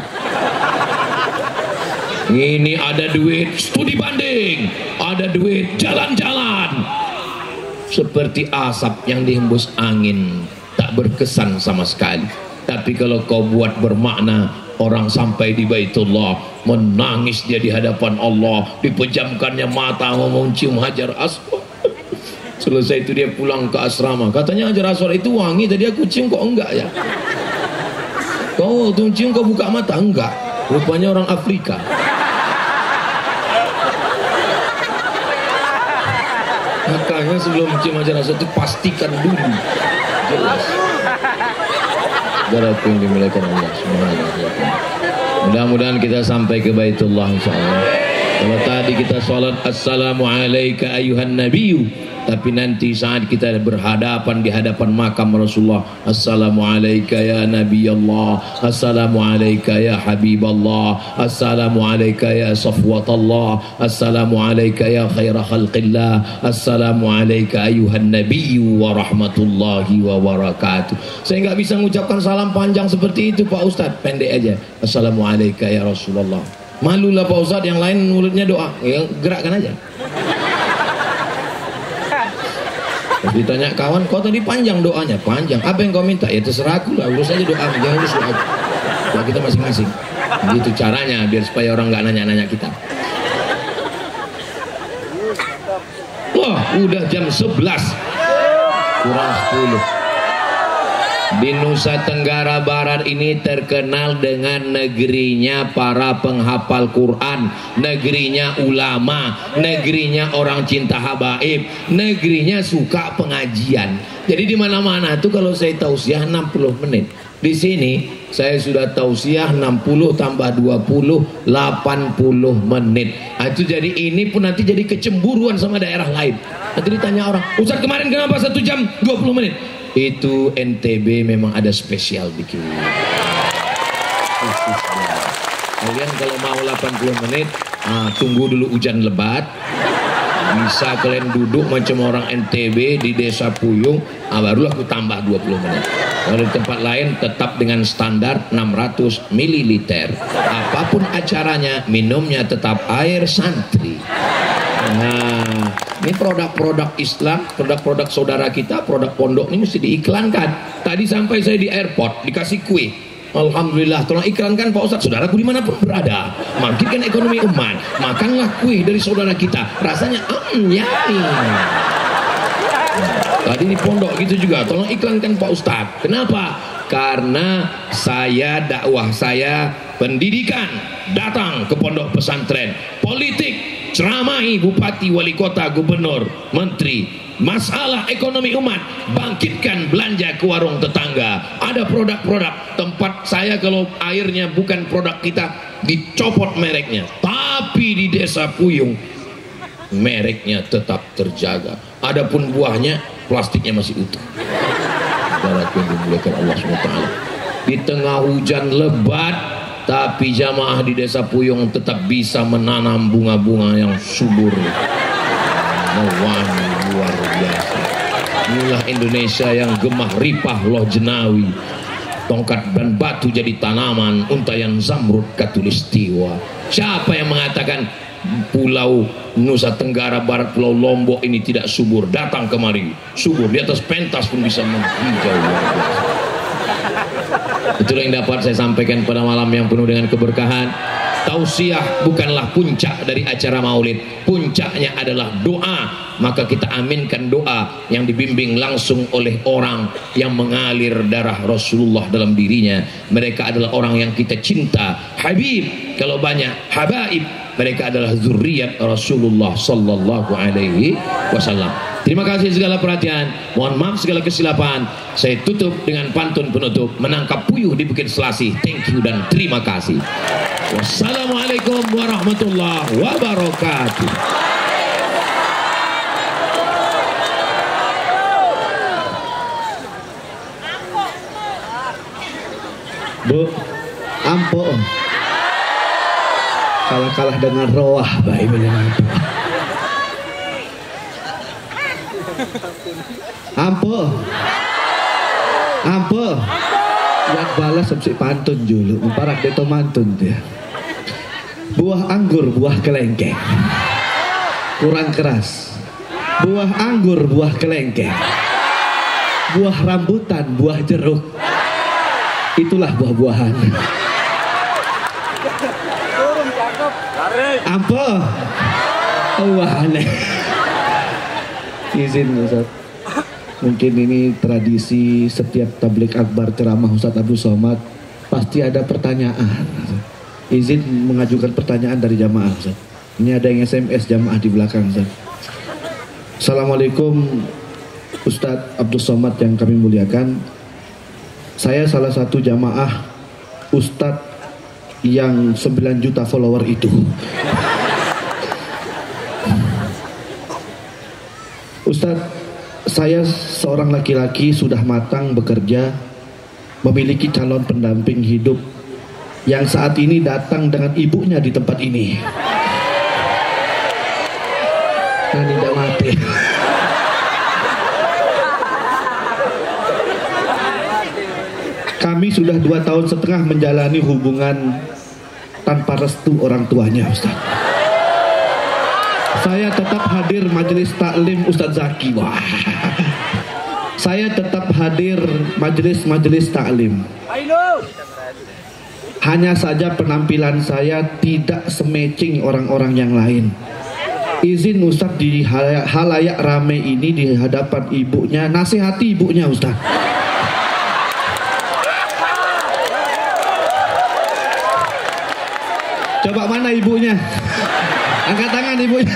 Ini ada duit studi banding, ada duit jalan-jalan. Seperti asap yang dihembus angin, tak berkesan sama sekali. Tapi kalau kau buat bermakna, orang sampai di Baitullah, menangis dia di hadapan Allah, dipejamkannya mata, ngomong cium Hajar Aswad. Selesai itu dia pulang ke asrama. Katanya Hajar Aswad itu wangi, tadi aku cium kok enggak ya? Kau tuh cium kau buka mata? Enggak. Rupanya orang Afrika. Makanya sebelum cium Hajar Aswad itu pastikan dulu. Jelas. Saudara yang dimuliakan Allah Subhanahu wa taala. Mudah-mudahan kita sampai ke Baitullah insyaallah. Kalau tadi kita salat assalamu alayka ayuhan nabiyyu, tapi nanti saat kita berhadapan di hadapan makam Rasulullah, assalamu alayka ya Nabi Allah, assalamu alayka ya Habib Allah, assalamu alayka ya Safwat Allah, assalamu alayka ya khaira khalqillah, assalamu alayka ayuhan nabiyyu wa rahmatullahi wa barakatuh. Saya nggak bisa mengucapkan salam panjang seperti itu Pak Ustadz, pendek aja, assalamu alayka ya Rasulullah. Malulah Pak Ustadz, yang lain mulutnya doa, yang gerakkan aja. Ditanya kawan, kau tadi panjang doanya? Panjang. Apa yang kau minta? Ya terserah aku lah, urus aja doa, jangan urus doa. Doa kita masing-masing. Gitu caranya, biar supaya orang nggak nanya-nanya kita. Wah, udah jam 11 kurang 10. Di Nusa Tenggara Barat ini terkenal dengan negerinya para penghafal Quran, negerinya ulama, negerinya orang cinta habaib, negerinya suka pengajian. Jadi di mana-mana tuh kalau saya tausiah 60 menit. Di sini saya sudah tausiah 60 tambah 20 80 menit. Nah, itu jadi ini pun nanti jadi kecemburuan sama daerah lain. Nanti ditanya orang, Ustaz kemarin kenapa 1 jam 20 menit? Itu NTB memang ada spesial bikin. Kalian kalau mau 80 menit, tunggu dulu hujan lebat. Bisa kalian duduk macam orang NTB di Desa Puyung, barulah aku tambah 20 menit. Kalau di tempat lain tetap dengan standar 600 ml. Apapun acaranya, minumnya tetap air santri. Nah, ini produk-produk Islam, produk-produk saudara kita, produk pondok ini mesti diiklankan. Tadi sampai saya di airport, dikasih kue. Alhamdulillah, tolong iklankan Pak Ustadz, saudaraku dimanapun berada, bangkitkan ekonomi umat, makanlah kue dari saudara kita, rasanya yummy. Tadi di pondok gitu juga, tolong iklankan Pak Ustadz. Kenapa? Karena saya, dakwah saya, pendidikan, datang ke pondok pesantren, politik, ceramahi bupati, wali kota, gubernur, menteri, masalah ekonomi umat, bangkitkan belanja ke warung tetangga. Ada produk-produk tempat saya, kalau airnya bukan produk kita dicopot mereknya, tapi di Desa Puyung mereknya tetap terjaga. Adapun buahnya plastiknya masih utuh. Saudara yang dimuliakan Allah SWT, di tengah hujan lebat tapi jamaah di Desa Puyung tetap bisa menanam bunga-bunga yang subur, mewangi luar biasa. Inilah Indonesia yang gemah ripah loh jenawi, tongkat dan batu jadi tanaman, untayan zamrud katulistiwa. Siapa yang mengatakan Pulau Nusa Tenggara Barat, Pulau Lombok ini tidak subur, datang kemari, subur, di atas pentas pun bisa menghijau. Itulah yang dapat saya sampaikan pada malam yang penuh dengan keberkahan. Tausiah bukanlah puncak dari acara maulid, puncaknya adalah doa. Maka kita aminkan doa yang dibimbing langsung oleh orang yang mengalir darah Rasulullah dalam dirinya. Mereka adalah orang yang kita cinta, Habib kalau banyak, Habaib. Mereka adalah zuriat Rasulullah sallallahu alaihi wasallam. Terima kasih segala perhatian, mohon maaf segala kesilapan. Saya tutup dengan pantun penutup, menangkap puyuh di Bukit Selasih. Thank you dan terima kasih. Wassalamualaikum warahmatullahi wabarakatuh. Bu, ampun. Kalah-kalah dengan roah, baik menyenangkan. Ampun. Ampun. Yang balas sebsi pantun dulu, parak deto mantun dia. Buah anggur, buah kelengkeng. Kurang keras. Buah anggur, buah kelengkeng. Buah rambutan, buah jeruk. Itulah buah-buahan. Ampun. Wah, aneh. Izin Ustaz. Mungkin ini tradisi setiap tablik akbar ceramah Ustaz Abdul Somad pasti ada pertanyaan. Izin mengajukan pertanyaan dari jamaah Ustaz. Ini ada yang SMS jamaah di belakang Ustaz. Assalamualaikum Ustaz Abdul Somad yang kami muliakan. Saya salah satu jamaah Ustaz yang 9 juta follower itu. Ustaz, saya seorang laki-laki sudah matang bekerja, memiliki calon pendamping hidup yang saat ini datang dengan ibunya di tempat ini. Nah, tidak mati. Kami sudah 2 tahun setengah menjalani hubungan tanpa restu orang tuanya, Ustaz. Saya tetap hadir majelis taklim Ustadz Zaki. Wah. Saya tetap hadir majelis taklim. Hanya saja penampilan saya tidak semacing orang-orang yang lain. Izin Ustadz di halayak rame ini di hadapan ibunya, nasihati ibunya Ustadz. Coba mana ibunya? Angkat tangan ibunya.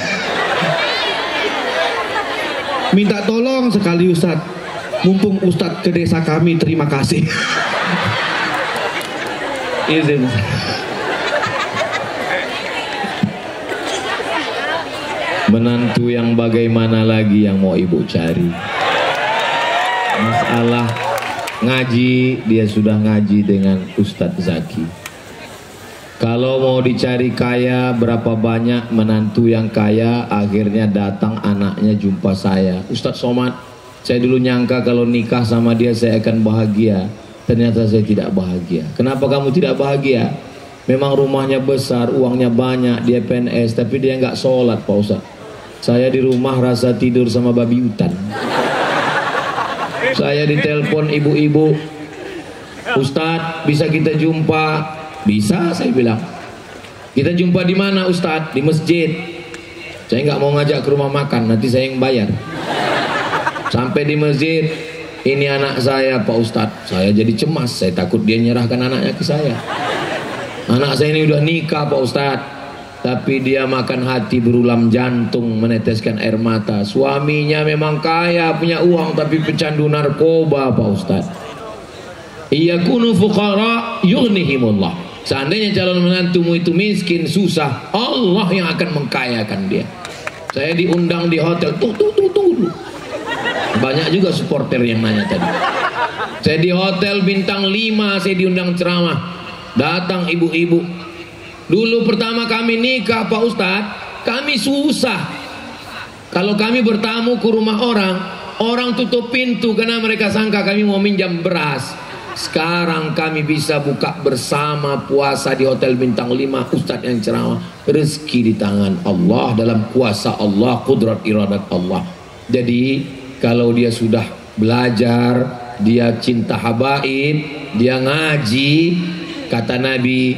Minta tolong sekali Ustadz. Mumpung Ustadz ke desa kami, terima kasih. Izin. Menantu yang bagaimana lagi yang mau ibu cari? Masalah ngaji, dia sudah ngaji dengan Ustadz Zaki. Kalau mau dicari kaya, berapa banyak menantu yang kaya, akhirnya datang anaknya jumpa saya. Ustadz Somad, saya dulu nyangka kalau nikah sama dia saya akan bahagia. Ternyata saya tidak bahagia. Kenapa kamu tidak bahagia? Memang rumahnya besar, uangnya banyak, dia PNS, tapi dia nggak sholat Pak Ustadz. Saya di rumah rasa tidur sama babi hutan. Saya ditelepon ibu-ibu, Ustadz bisa kita jumpa? Bisa, saya bilang. Kita jumpa di mana Ustadz? Di masjid. Saya nggak mau ngajak ke rumah makan, nanti saya yang bayar. Sampai di masjid, ini anak saya Pak Ustadz. Saya jadi cemas, saya takut dia nyerahkan anaknya ke saya. Anak saya ini udah nikah Pak Ustadz, tapi dia makan hati, berulam jantung, meneteskan air mata. Suaminya memang kaya, punya uang, tapi pecandu narkoba Pak Ustadz. Iyakunu fuqara yughnihimullah. Seandainya calon menantumu itu miskin, susah, Allah yang akan mengkayakan dia. Saya diundang di hotel, tunggu. Banyak juga supporter yang nanya tadi. Saya di hotel bintang 5, saya diundang ceramah. Datang ibu-ibu. Dulu pertama kami nikah Pak Ustadz, kami susah. Kalau kami bertamu ke rumah orang, orang tutup pintu karena mereka sangka kami mau minjam beras. Sekarang kami bisa buka bersama puasa di hotel bintang 5, ustadz yang ceramah. Rezeki di tangan Allah, dalam kuasa Allah, kudrat iradat Allah. Jadi kalau dia sudah belajar, dia cinta habaib, dia ngaji, kata Nabi,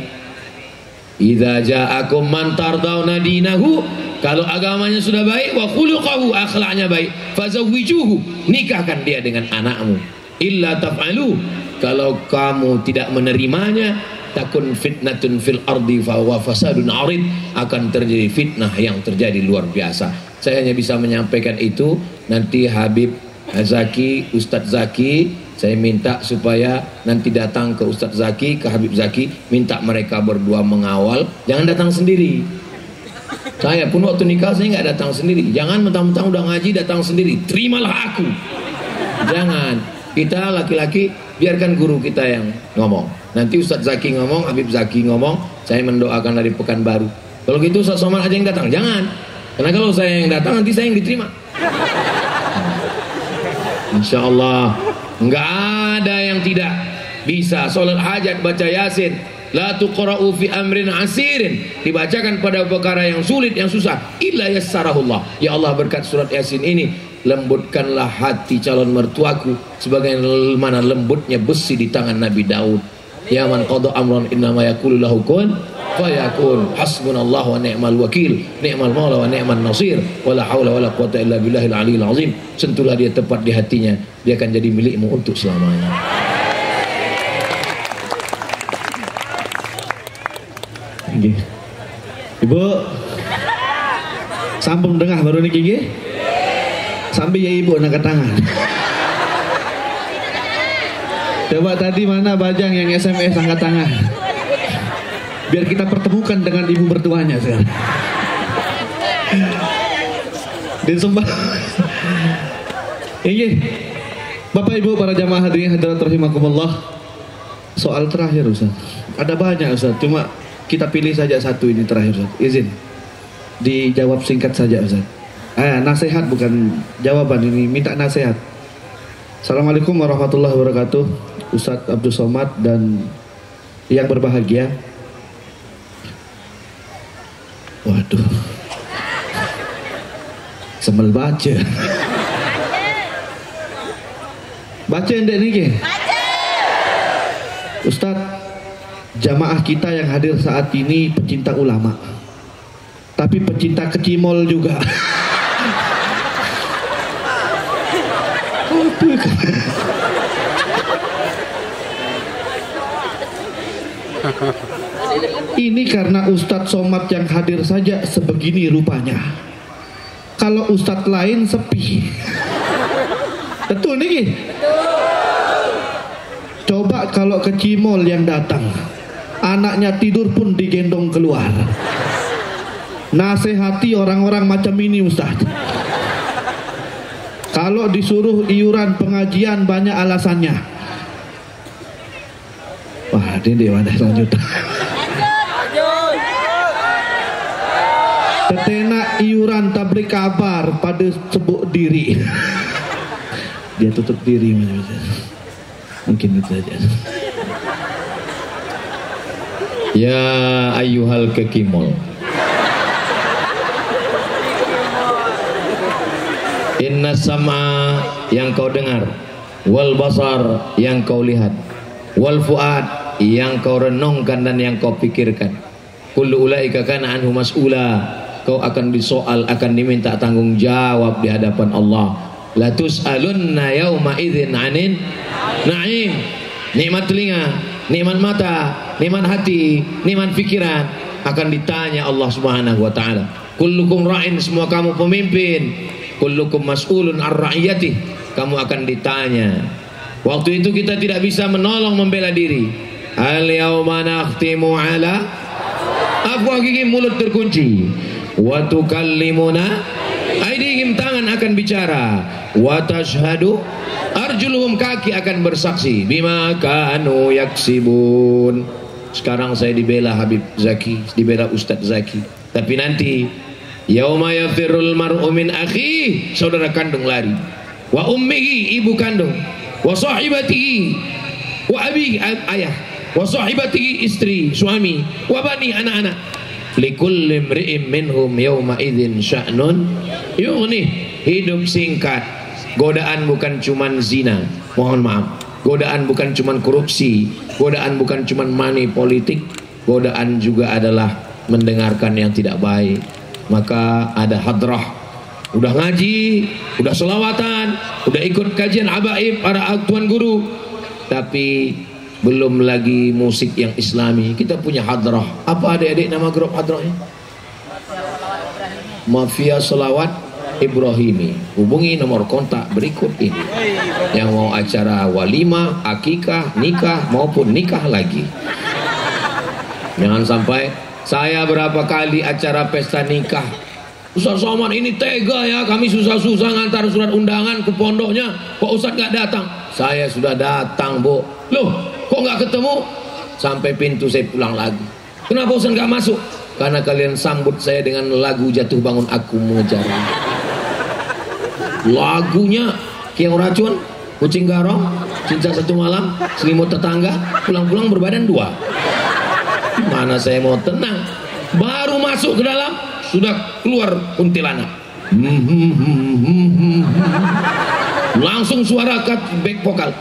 idza ja'akum man tardawna dinahu, kalau agamanya sudah baik, wa khuluquhu, akhlaknya baik, fazawwijuhu, nikahkan dia dengan anakmu. Illa taf'alu, kalau kamu tidak menerimanya, takun fitnatun fil ardi fa huwa fasadun arid, akan terjadi fitnah yang terjadi luar biasa. Saya hanya bisa menyampaikan itu. Nanti Habib Zaki, Ustadz Zaki, saya minta supaya nanti datang ke Ustadz Zaki, ke Habib Zaki, minta mereka berdua mengawal, jangan datang sendiri. Saya pun waktu nikah saya nggak datang sendiri. Jangan mentang-mentang udah ngaji datang sendiri, terimalah aku. Jangan. Kita laki-laki biarkan guru kita yang ngomong. Nanti Ustadz Zaki ngomong, Habib Zaki ngomong, saya mendoakan dari Pekanbaru. Kalau gitu Ustadz Somad aja yang datang, jangan. Karena kalau saya yang datang nanti saya yang diterima. Insya Allah nggak ada yang tidak bisa sholat hajat baca yasin. La tuqra'u fi amrin asirin, dibacakan pada perkara yang sulit, yang susah, illa yassarahullah. Ya Allah, berkat surat yasin ini lembutkanlah hati calon mertuaku sebagaimana lembutnya besi di tangan Nabi Daud. Ya man qada amran innama yaqulu lahu kun fayakun. Hasbunallahu wa ni'mal wakil, ni'mal maula wa ni'man nasir, wala haula wala quwata illa billahil aliyil azim. Sentuhlah dia tepat di hatinya, dia akan jadi milikmu untuk selamanya. Ibu sambung dengah baru niki nggih. Sambil ya ibu angkat tangan. Coba tadi mana Bajang yang SMS angkat tangan. Biar kita pertemukan dengan ibu mertuanya sekarang. Dan sumpah. Ini Bapak Ibu para jamaah hadirin hadirat rahimakumullah. Soal terakhir Ustaz. Ada banyak Ustaz, cuma kita pilih saja satu ini terakhir Ustaz. Izin dijawab singkat saja Ustaz. Nasihat bukan jawaban, ini minta nasihat. Assalamualaikum warahmatullahi wabarakatuh, Ustadz Abdul Somad dan yang berbahagia. Waduh, semel baca. Baca endek niki. Ustadz, jamaah kita yang hadir saat ini pecinta ulama, tapi pecinta kecimol juga. Ini karena Ustadz Somad yang hadir saja sebegini rupanya. Kalau Ustadz lain sepi. Betul nih. Coba kalau ke Cimol yang datang, anaknya tidur pun digendong keluar. Nasihati orang-orang macam ini Ustadz. Kalau disuruh iuran pengajian banyak alasannya. Wah, ini mana lanjut. Tetena iuran tablik kabar pada sebut diri. Dia tutup diri mungkin itu saja. Ya ayyuhal kekimol, inna sama yang kau dengar, wal basar yang kau lihat, wal fuad yang kau renungkan dan yang kau pikirkan, kullu ulaika kana anhu mas'ula, kau akan disoal, akan diminta tanggung jawab di hadapan Allah. La tus'alunna yauma idzin 'anin na'im. Nikmat telinga, nikmat mata, nikmat hati, nikmat pikiran akan ditanya Allah Subhanahu wa taala. Kullukum ra'in, semua kamu pemimpin. Kullukum mas'ulun ar-ra'iyati, kamu akan ditanya. Waktu itu kita tidak bisa menolong membela diri. Al yauma nakhtimu ala afwahihim, mulut terkunci. Wa tukallimuna aydihim, tangan akan bicara. Wa tashhadu arjuluhum, kaki akan bersaksi. Bima kanu yaksibun. Sekarang saya dibela Habib Zaki, dibela Ustadz Zaki. Tapi nanti yauma yafirul mar'u min akhi, saudara kandung lari. Wa ummihi, ibu kandung. Wa sahibatihi, wa abi ayah, wa sahibatihi istri suami, wa bani anak-anak. Likulli imri'in minhum yawma idzin sya'nun yughni. Hidup singkat. Godaan bukan cuman zina, mohon maaf. Godaan bukan cuman korupsi, godaan bukan cuman money politik, godaan juga adalah mendengarkan yang tidak baik. Maka ada hadrah, udah ngaji, udah selawatan, udah ikut kajian habaib para tuan guru, tapi belum lagi musik yang islami. Kita punya hadrah. Apa adik-adik nama grup hadrahnya? Mafia Selawat Ibrahimi. Hubungi nomor kontak berikut ini yang mau acara walimah, akikah, nikah maupun nikah lagi. Jangan sampai saya berapa kali acara pesta nikah, Ustaz Somad ini tega ya, kami susah-susah ngantar surat undangan ke pondoknya, kok Ustaz gak datang? Saya sudah datang, Bu. Loh, kok gak ketemu? Sampai pintu saya pulang lagi. Kenapa Ustaz gak masuk? Karena kalian sambut saya dengan lagu Jatuh Bangun Aku Mengejar. Lagunya Kiang Racun, Kucing Garong, Cinta Satu Malam, Selimut Tetangga, pulang-pulang berbadan dua. Mana saya mau tenang? Baru masuk ke dalam sudah keluar kuntilanak. Langsung suara cut back vokal.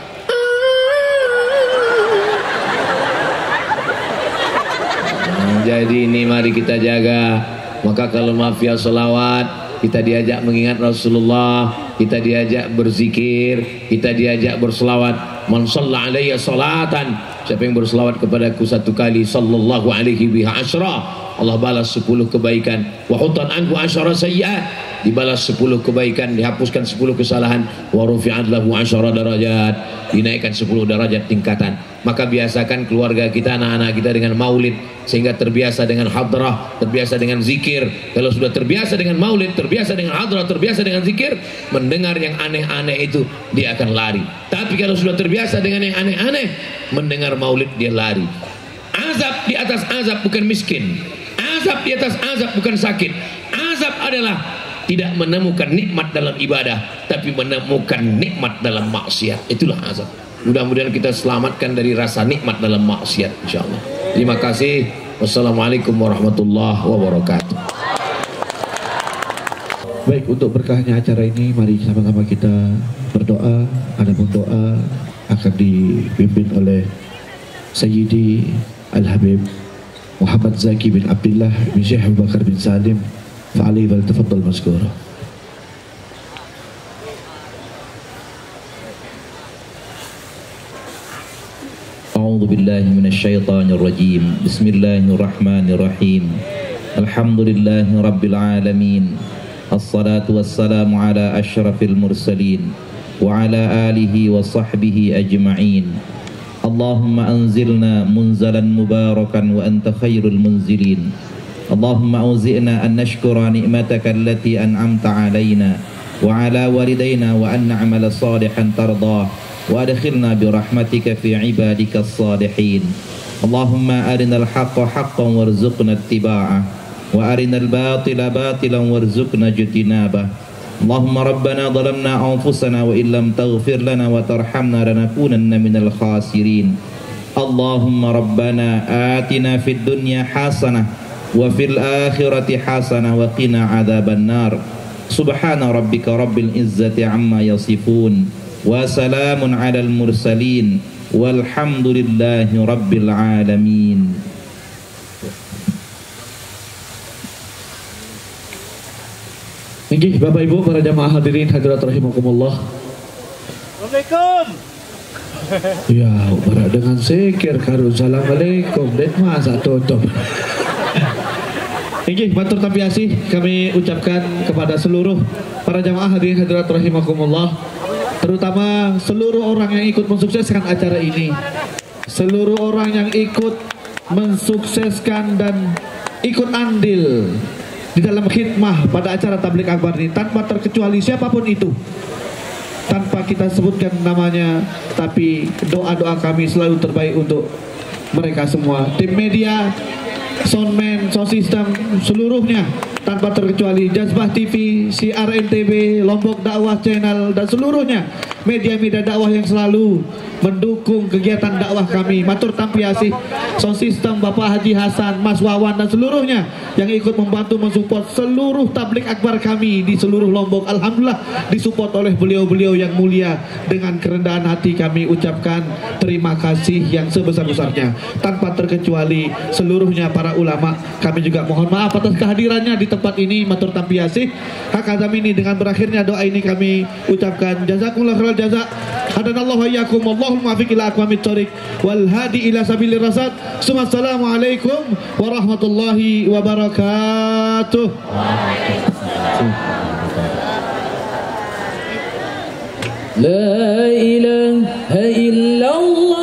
Jadi ini mari kita jaga. Maka kalau mafia selawat, kita diajak mengingat Rasulullah, kita diajak berzikir, kita diajak berselawat. Man shalla alayya salatan, siapa yang berselawat kepadaku satu kali, sallallahu alaihi biha asyra, Allah balas 10 kebaikan. Wa hutan anhu asyara sayyi'at, dibalas 10 kebaikan, dihapuskan 10 kesalahan. Wa rufi'at lahu asyara darajat, dinaikkan 10 derajat tingkatan. Maka biasakan keluarga kita, anak-anak kita dengan maulid, sehingga terbiasa dengan hadrah, terbiasa dengan zikir. Kalau sudah terbiasa dengan maulid, terbiasa dengan hadrah, terbiasa dengan zikir, mendengar yang aneh-aneh itu dia akan lari. Tapi kalau sudah terbiasa dengan yang aneh-aneh, mendengar maulid dia lari. Azab di atas azab bukan miskin, azab di atas azab bukan sakit. Azab adalah tidak menemukan nikmat dalam ibadah, tapi menemukan nikmat dalam maksiat. Itulah azab. Mudah-mudahan kita selamatkan dari rasa nikmat dalam maksiat, insyaallah. Terima kasih. Wassalamualaikum warahmatullahi wabarakatuh. Baik, untuk berkahnya acara ini, mari sama-sama kita berdoa. Adapun doa akan dipimpin oleh Sayyidi Al-Habib Muhammad Zaki bin Abdullah bin Syekh Abu Bakar bin Salim. Fa'alaihi wal tafaddal mazkura. A'udzu billahi minasyaitonir rajim. Bismillahirrahmanirrahim. Alhamdulillahi rabbil alamin. Assalatu wassalamu ala asyrafil mursalin wa ala alihi wa sahbihi ajma'in. Allahumma anzilna munzalan mubarakan wa anta khairul munzilin. Allahumma auzi'na an nashkura ni'mataka allati an'amta alaina wa ala walidayna wa an na'mala salihan tardah wa adkhilna bi rahmatika fi ibadika as-salihin. Allahumma arinal haqqa haqqan warzuqna ittiba'ah wa arinal batila batilan warzuqna ijtinabah. Allahumma rabbana zalamna anfusana wa illam taghfir lana wa tarhamna lanakunanna minal khasirin. Allahumma rabbana atina fid dunya hasanah wa fil akhirati hasanah wa qina adzaban nar. Subhana rabbika rabbil izzati amma yasifun wa salamun alal mursalin walhamdulillahi rabbil alamin. Nggih, Bapak Ibu para jamaah hadirin hadirat rahimakumullah. Assalamualaikum. Ya, bara dengan zikir karo assalamualaikum det masa tutup. Nggih, matur tapiasi kami ucapkan kepada seluruh para jamaah hadirin hadirat rahimakumullah, terutama seluruh orang yang ikut mensukseskan acara ini, seluruh orang yang ikut mensukseskan dan ikut andil di dalam khidmah pada acara tabligh akbar ini, tanpa terkecuali siapapun itu, tanpa kita sebutkan namanya, tapi doa-doa kami selalu terbaik untuk mereka semua. Tim media, soundman, sound system, seluruhnya tanpa terkecuali, Jazbah TV, CRNTV, Lombok Dakwah Channel, dan seluruhnya media-media dakwah yang selalu mendukung kegiatan dakwah kami. Matur tampiasih sound system Bapak Haji Hasan, Mas Wawan dan seluruhnya yang ikut membantu mensupport seluruh tablik akbar kami di seluruh Lombok. Alhamdulillah disupport oleh beliau-beliau yang mulia. Dengan kerendahan hati kami ucapkan terima kasih yang sebesar-besarnya. Tanpa terkecuali seluruhnya para ulama, kami juga mohon maaf atas kehadirannya di tempat ini. Matur tampiasih. Hakadami ini dengan berakhirnya doa ini kami ucapkan jazakumullah khairal jazak. Hadanallahu wa iyyakum wallahul muwaffiq ila aqwamit thoriq wal hadi ila sabilir rasyad. Assalamualaikum warahmatullahi wabarakatuh. La ilaha illallah.